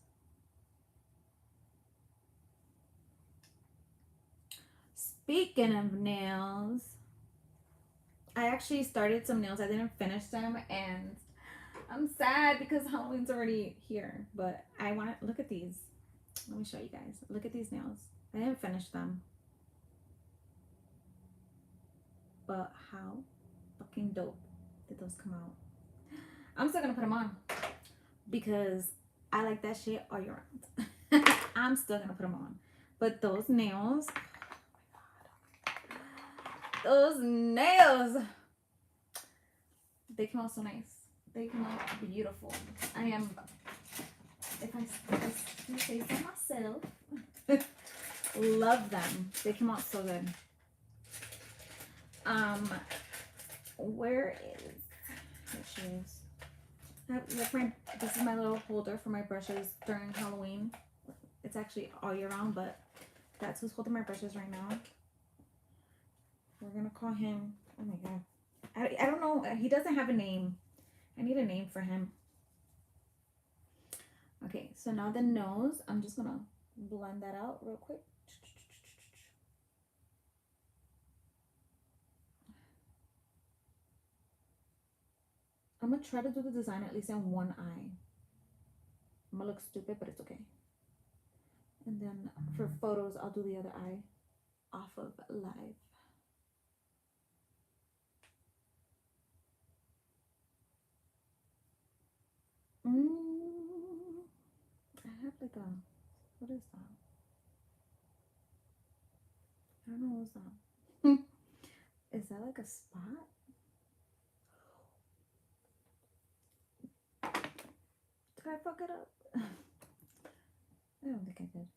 Speaking of nails, I actually started some nails. I didn't finish them, and I'm sad because Halloween's already here. But I want to look at these. Let me show you guys. Look at these nails. I didn't finish them. But how fucking dope did those come out? I'm still gonna put them on because I like that shit all year round. I'm still gonna put them on. But those nails, those nails, they came out so nice. They came out beautiful. I am, if I say so myself, love them. They came out so good. Where she is. This is my little holder for my brushes during Halloween. It's actually all year round, but that's who's holding my brushes right now. We're gonna call him, oh my god, I don't know, he doesn't have a name. I need a name for him. Okay, so now the nose, I'm just gonna blend that out real quick. I'm gonna try to do the design at least in one eye. I'm gonna look stupid, but it's okay. And then for photos, I'll do the other eye off of live. I have like a, what is that? I don't know what's that. Is that like a spot? Did I fuck it up? I don't think I did.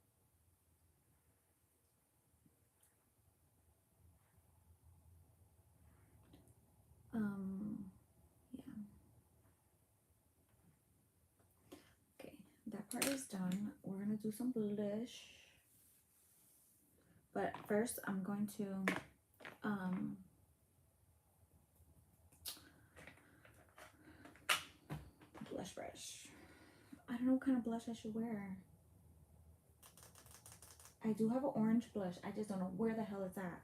Yeah. Okay, that part is done. We're gonna do some blush. But first I'm going to blush brush. I don't know what kind of blush I should wear. I do have an orange blush. I just don't know where the hell it's at.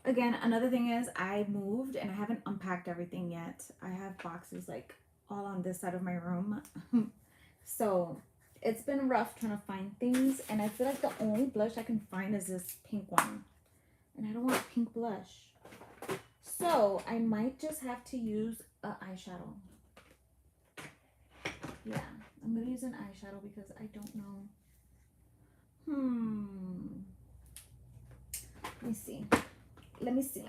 Again, another thing is I moved and I haven't unpacked everything yet. I have boxes like all on this side of my room. So it's been rough trying to find things. And I feel like the only blush I can find is this pink one. And I don't want pink blush. So I might just have to use an eyeshadow. Yeah, I'm going to use an eyeshadow because I don't know. Let me see. Let me see.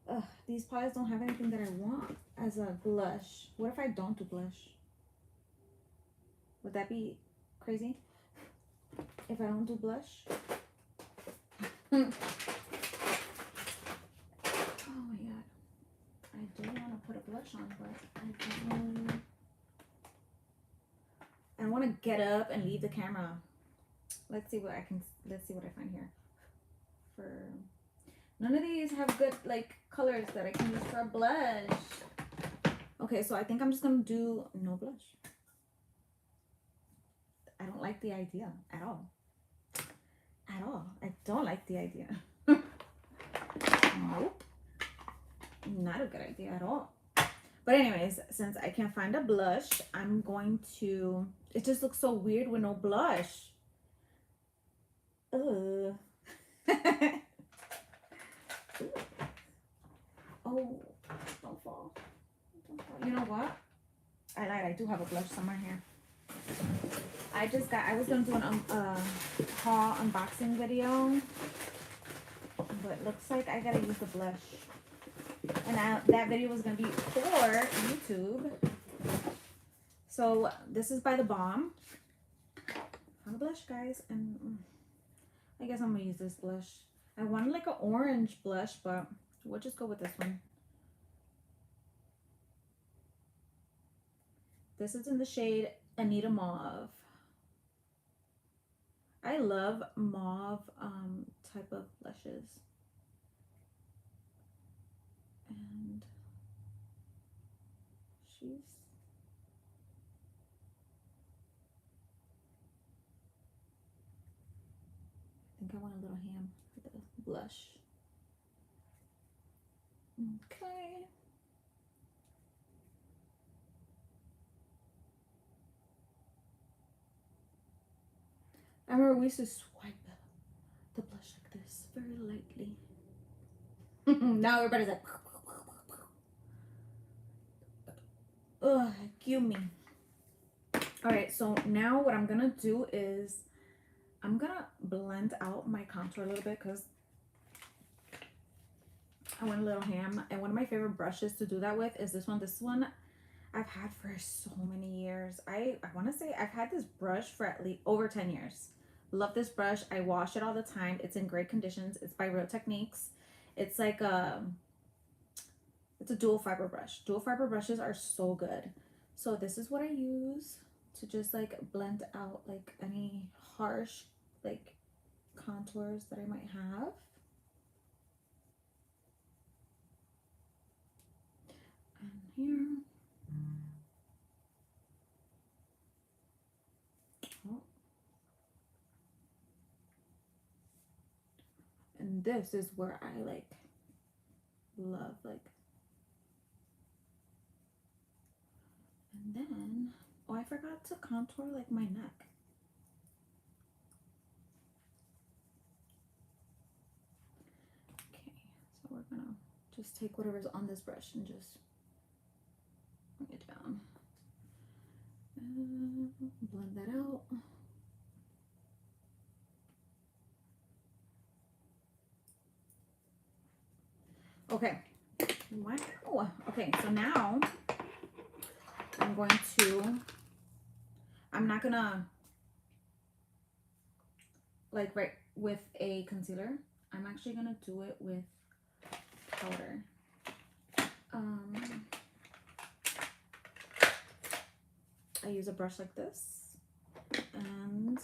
Ugh, these palettes don't have anything that I want as a blush. What if I don't do blush? Would that be crazy? If I don't do blush? Oh my god. I do want to put a blush on, but I don't want to get up and leave the camera. Let's see what I find here. None of these have good like colors that I can use for a blush. Okay, so I think I'm just gonna do no blush. I don't like the idea at all. At all. I don't like the idea. Nope. Not a good idea at all. But anyways, since I can't find a blush, I'm going to... It just looks so weird with no blush. Ugh. Oh, don't fall. Don't fall. You know what? I lied. I do have a blush somewhere here. I was going to do an haul unboxing video. But it looks like I got to use the blush. And that video was going to be for YouTube. So this is by The Balm. I have a blush, guys. And I guess I'm going to use this blush. I wanted like an orange blush, but we'll just go with this one. This is in the shade Anita Mauve. I love mauve type of blushes. And she's... I think I want a little ham for the blush. Okay. I remember we used to swipe the blush like this very lightly. Now everybody's like, ugh, cue me. Alright, so now what I'm gonna do is I'm gonna blend out my contour a little bit because I went a little ham. And one of my favorite brushes to do that with is this one. This one I've had for so many years. I want to say I've had this brush for at least over 10 years. Love this brush. I wash it all the time. It's in great conditions. It's by Real Techniques. It's like it's a dual fiber brush. Dual fiber brushes are so good. So this is what I use to just like blend out like any harsh like contours that I might have. And here. Oh. And this is where I like love like. And then, oh, I forgot to contour like my neck. Okay, so we're gonna just take whatever's on this brush and just bring it down. And blend that out. Okay. Wow. Okay, so now I'm not gonna like right with a concealer. I'm actually gonna do it with powder. I use a brush like this, and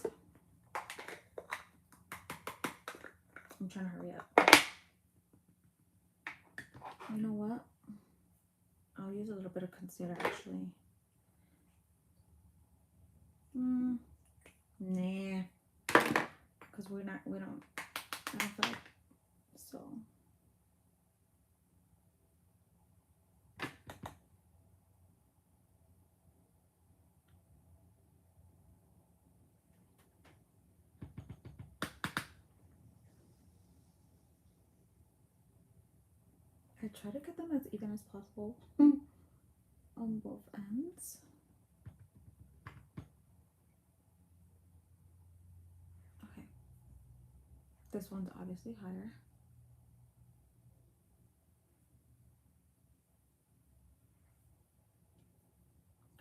I'm trying to hurry up. You know what? bit of concealer actually. Nah, because I don't feel like so. I try to get them as even as possible on both ends. Okay, this one's obviously higher.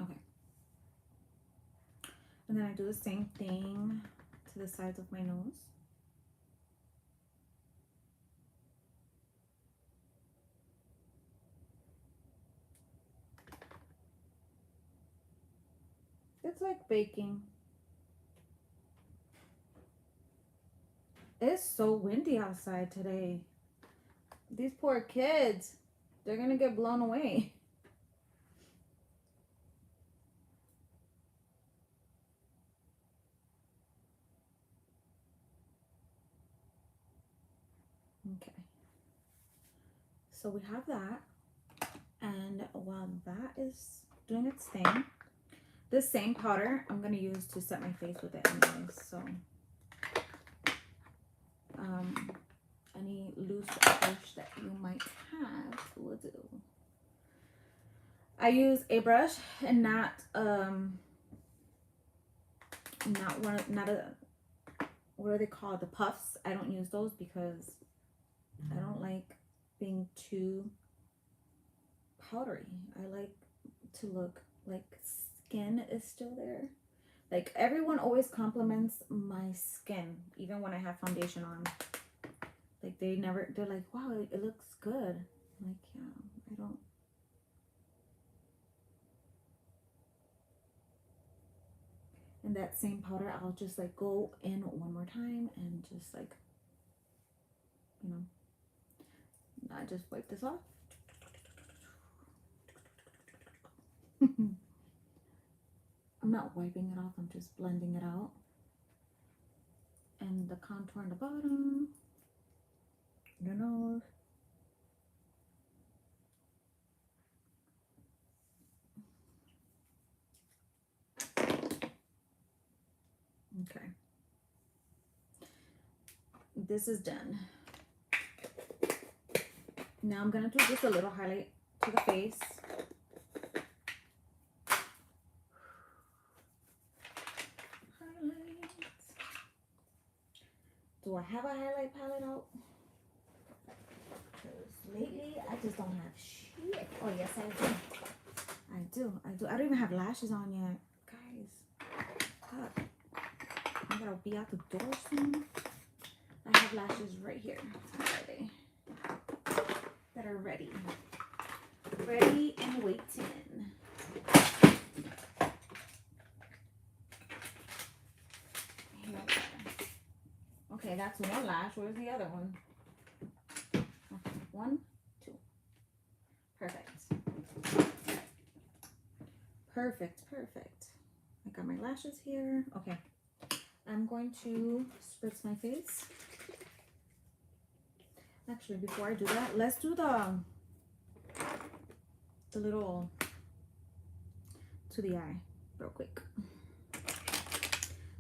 Okay, and then I do the same thing to the sides of my nose. It's like baking. It's so windy outside today. These poor kids, they're gonna get blown away. Okay, so we have that, and while that is doing its thing, this same powder I'm gonna use to set my face with it anyways. So any loose brush that you might have will do. I use a brush and not what are they called, the puffs. I don't use those because I don't like being too powdery. I like to look like skin is still there. Like everyone always compliments my skin, even when I have foundation on. Like they're like, wow, it looks good. I'm like, yeah, I don't. And that same powder, I'll just like go in one more time and just like, you know, I just wipe this off. I'm not wiping it off, I'm just blending it out. And the contour on the bottom, the nose. Okay. This is done. Now I'm gonna do just a little highlight to the face. Highlights. Do I have a highlight palette out? Because lately I just don't have shit. Oh yes, I do. I do. I don't even have lashes on yet, guys. God, I gotta be out the door soon. I have lashes right here. Where are they? That are ready and waiting. Here. Okay, that's one lash. Where's the other one? Okay, 1, 2. Perfect. Perfect. I got my lashes here. Okay, I'm going to spritz my face. Actually, before I do that, let's do the little to the eye real quick.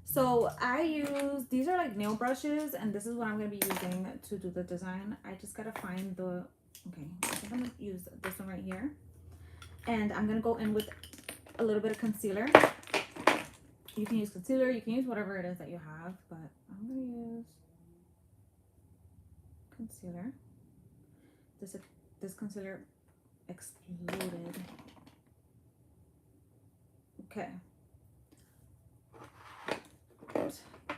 So I use, these are like nail brushes, and this is what I'm going to be using to do the design. I just got to find the, okay, I think I'm going to use this one right here. And I'm going to go in with a little bit of concealer. You can use concealer, you can use whatever it is that you have, but I'm going to use concealer. This concealer exploded. Okay.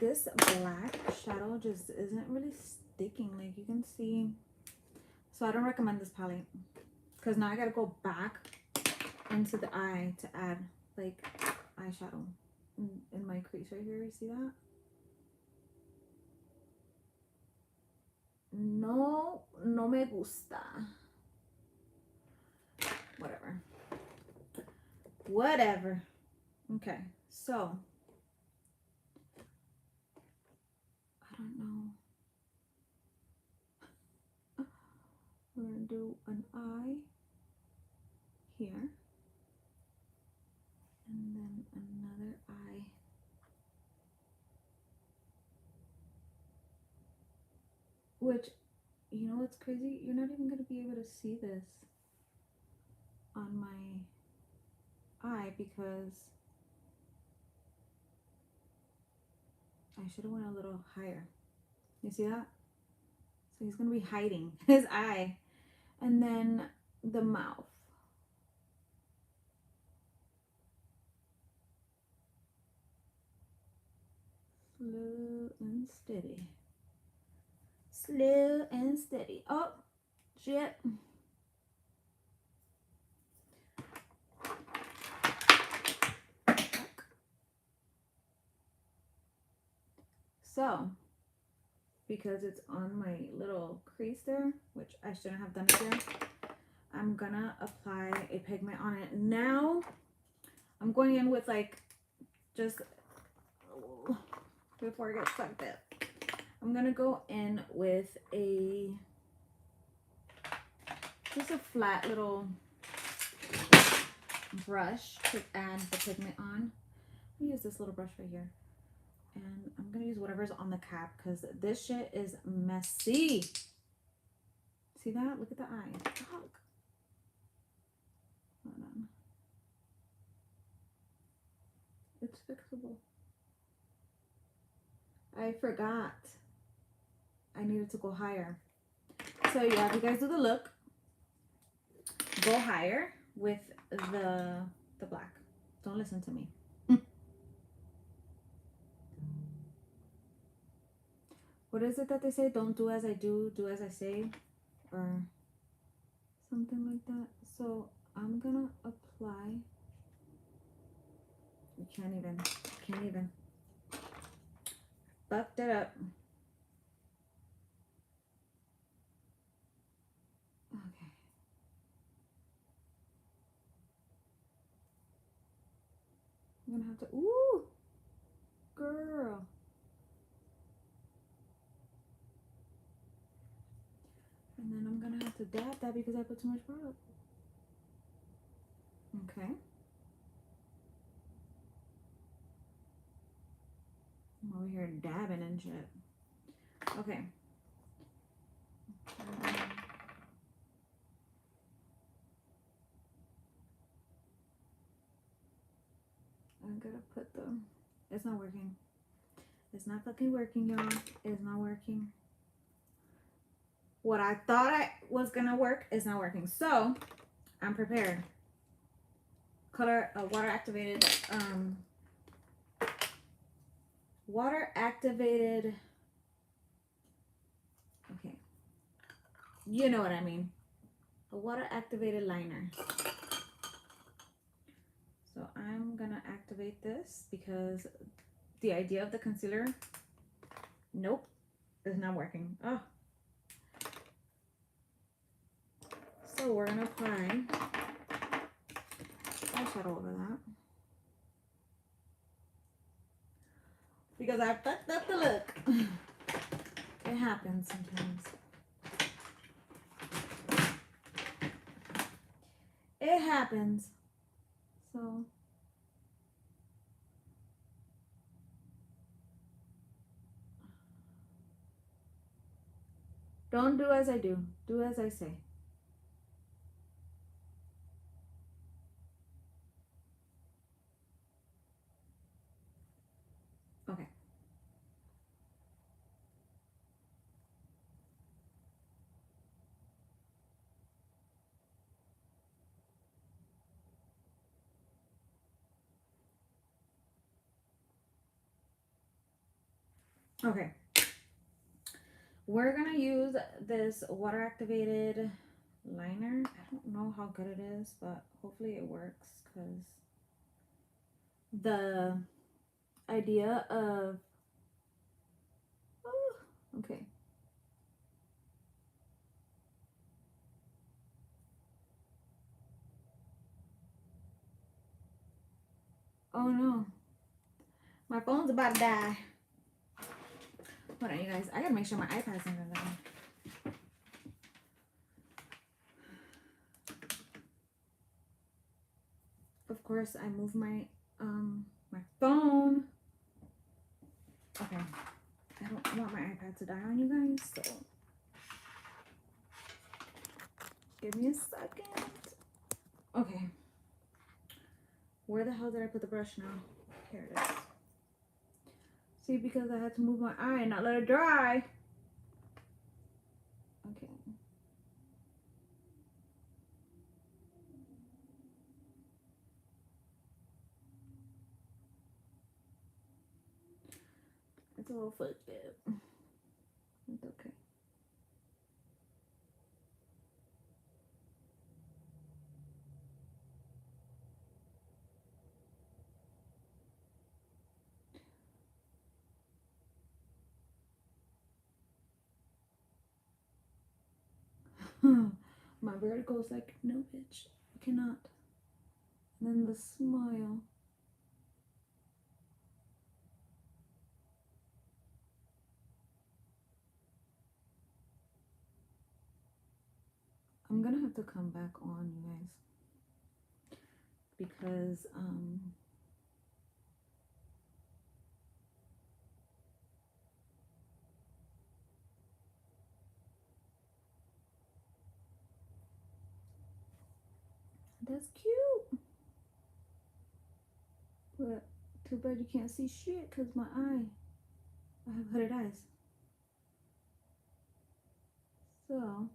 This black shadow just isn't really sticking, like you can see. So I don't recommend this palette because now I gotta go back into the eye to add like eyeshadow in my crease right here. You see that? No me gusta. Whatever. Whatever. Okay, so I don't know. We're gonna do an eye here, and then another eye. Which, you know what's crazy? You're not even gonna be able to see this on my eye because I should have went a little higher. You see that? So he's gonna be hiding his eye. And then the mouth. Slow and steady. Slow and steady. Oh, shit. So, because it's on my little crease there, which I shouldn't have done it there, I'm gonna apply a pigment on it. Now, I'm going in with like, just before I get sucked up, I'm gonna go in with just a flat little brush to add the pigment on. I'm gonna use this little brush right here. And I'm gonna use whatever's on the cap because this shit is messy. See that? Look at the eye. Fuck. Hold on. It's fixable. I forgot. I needed to go higher. So yeah, if you guys do the look, go higher with the black. Don't listen to me. What is it that they say? Don't do as I do, do as I say, or something like that. So I'm gonna apply. You can't even. Fucked it up. Okay. I'm gonna have to, ooh, girl. And then I'm gonna have to dab that because I put too much product. Okay. I'm over here dabbing and shit. Okay. I'm gonna put the, it's not working. It's not fucking working, y'all. It's not working. What I thought I was gonna work is not working. So I'm prepared. Water activated, okay. You know what I mean. A water activated liner. So I'm gonna activate this because the idea of the concealer, nope, is not working. Oh. So we're gonna apply eyeshadow over that. Because I fucked up the look. It happens sometimes. It happens. So don't do as I do. Do as I say. Okay. Okay. We're gonna use this water activated liner. I don't know how good it is, but hopefully it works because the idea of, oh, okay. Oh no. My phone's about to die. Hold on, you guys. I gotta make sure my iPad's not gonna die. Of course, I moved my my phone. Okay. I don't want my iPad to die on you guys, so give me a second. Okay. Where the hell did I put the brush now? Here it is. See, because I had to move my eye and not let it dry. Okay. It's a little foot bit. It's okay. My vertigo's like, no bitch, you cannot. And then the smile. I'm gonna have to come back on, you guys, because that's cute. But too bad you can't see shit because my eye. I have hooded eyes. So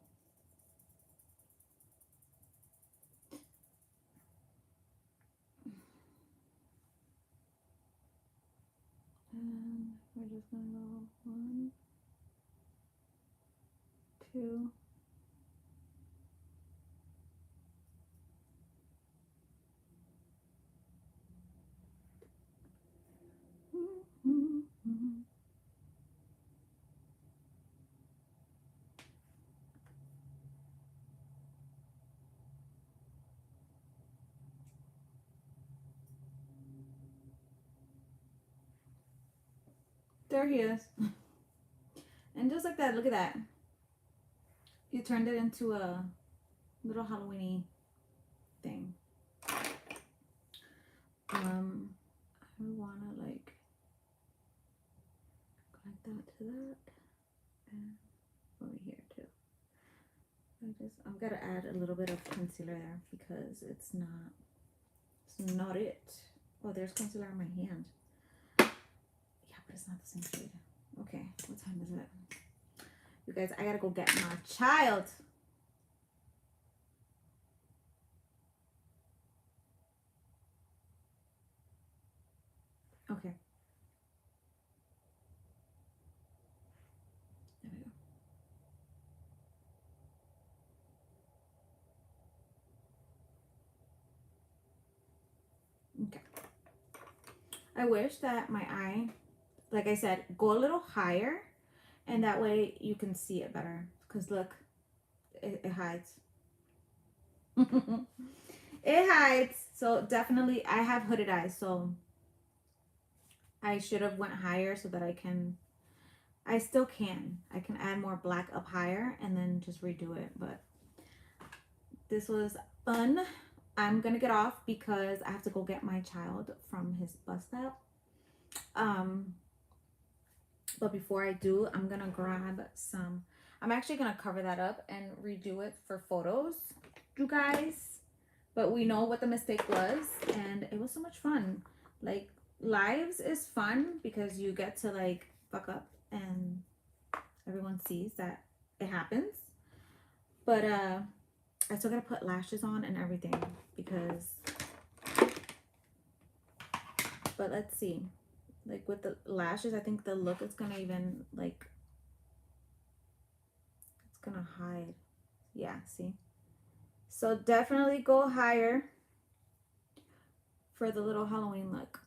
we're just gonna go 1, 2. There he is. And just like that, look at that. You turned it into a little Halloween-y thing. I wanna like connect that to that and over here too. I'm gonna add a little bit of concealer there because it's not it. Oh, there's concealer on my hand. Yeah, but it's not the same shade. Okay, what time is it? You guys, I gotta go get my child. Okay. There we go. Okay. I wish that my eye, like I said, go a little higher, and that way you can see it better. Because look, it hides. It hides. So definitely, I have hooded eyes, so I should have went higher so that I still can. I can add more black up higher and then just redo it. But this was fun. I'm gonna get off because I have to go get my child from his bus stop. But before I do, I'm gonna grab some. I'm actually gonna cover that up and redo it for photos, you guys. But we know what the mistake was, and it was so much fun. Like, lives is fun because you get to like fuck up and everyone sees that it happens. But I still gotta put lashes on and everything because, but let's see. Like with the lashes, I think the look is gonna even like, it's gonna hide. Yeah, see? So definitely go higher for the little Halloween look.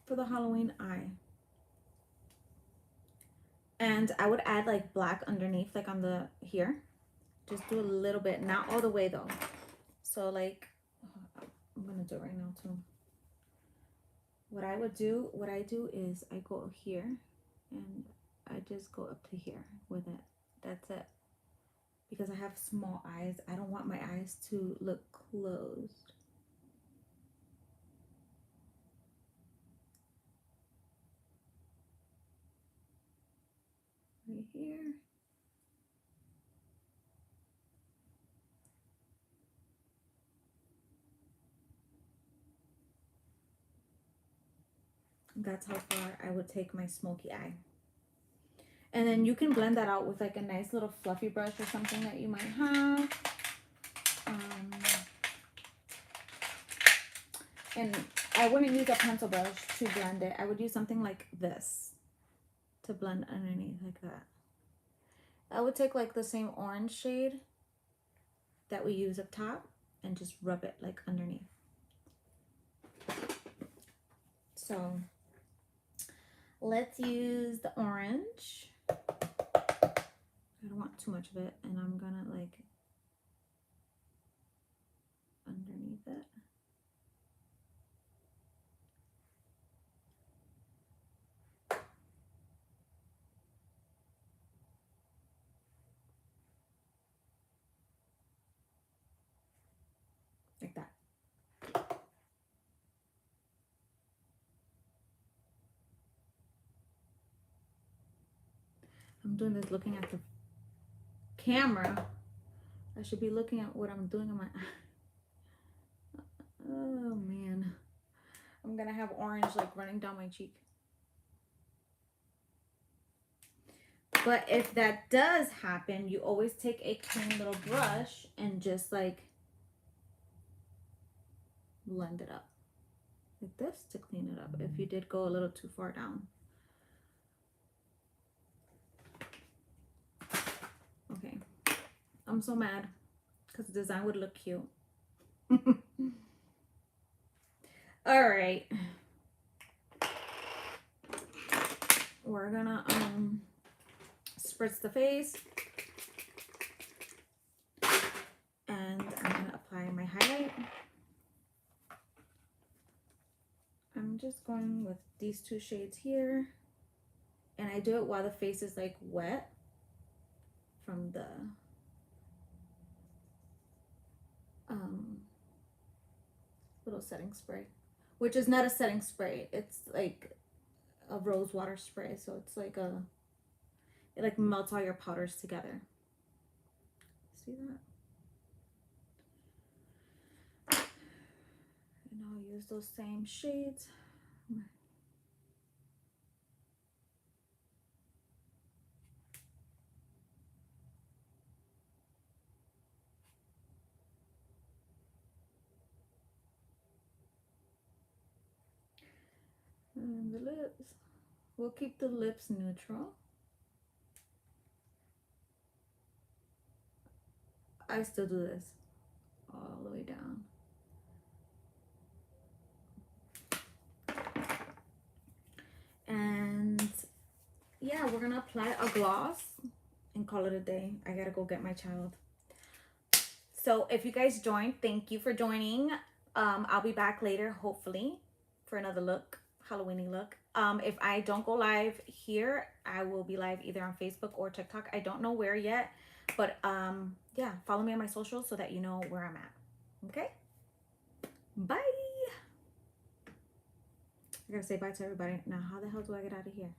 For the Halloween eye. And I would add like black underneath, like on the here. Just do a little bit, not all the way though. So like, I'm gonna do it right now too. What I do is I go here and I just go up to here with it. That's it. Because I have small eyes, I don't want my eyes to look closed. Right here. That's how far I would take my smoky eye. And then you can blend that out with like a nice little fluffy brush or something that you might have. And I wouldn't use a pencil brush to blend it. I would use something like this to blend underneath like that. I would take like the same orange shade that we use up top and just rub it like underneath. So let's use the orange. I don't want too much of it, and I'm gonna like underneath it. Like that. I'm doing this looking at the camera. I should be looking at what I'm doing on my eye. Oh man. I'm gonna have orange like running down my cheek. But if that does happen, you always take a clean little brush and just like blend it up like this to clean it up if you did go a little too far down. Okay, I'm so mad because the design would look cute. All right, we're gonna spritz the face, and I'm gonna apply my highlight. I'm just going with these two shades here, and I do it while the face is like wet from the little setting spray, which is not a setting spray, it's like a rose water spray, so it's like it like melts all your powders together. See that? And I'll use those same shades. And the lips, we'll keep the lips neutral. I still do this all the way down. And yeah, we're gonna apply a gloss and call it a day. I gotta go get my child. So if you guys joined, thank you for joining. I'll be back later, hopefully, for another look, Halloweeny look. If I don't go live here, I will be live either on Facebook or TikTok. I don't know where yet, but yeah, follow me on my socials so that you know where I'm at. Okay? Bye. I gotta say bye to everybody. Now, how the hell do I get out of here?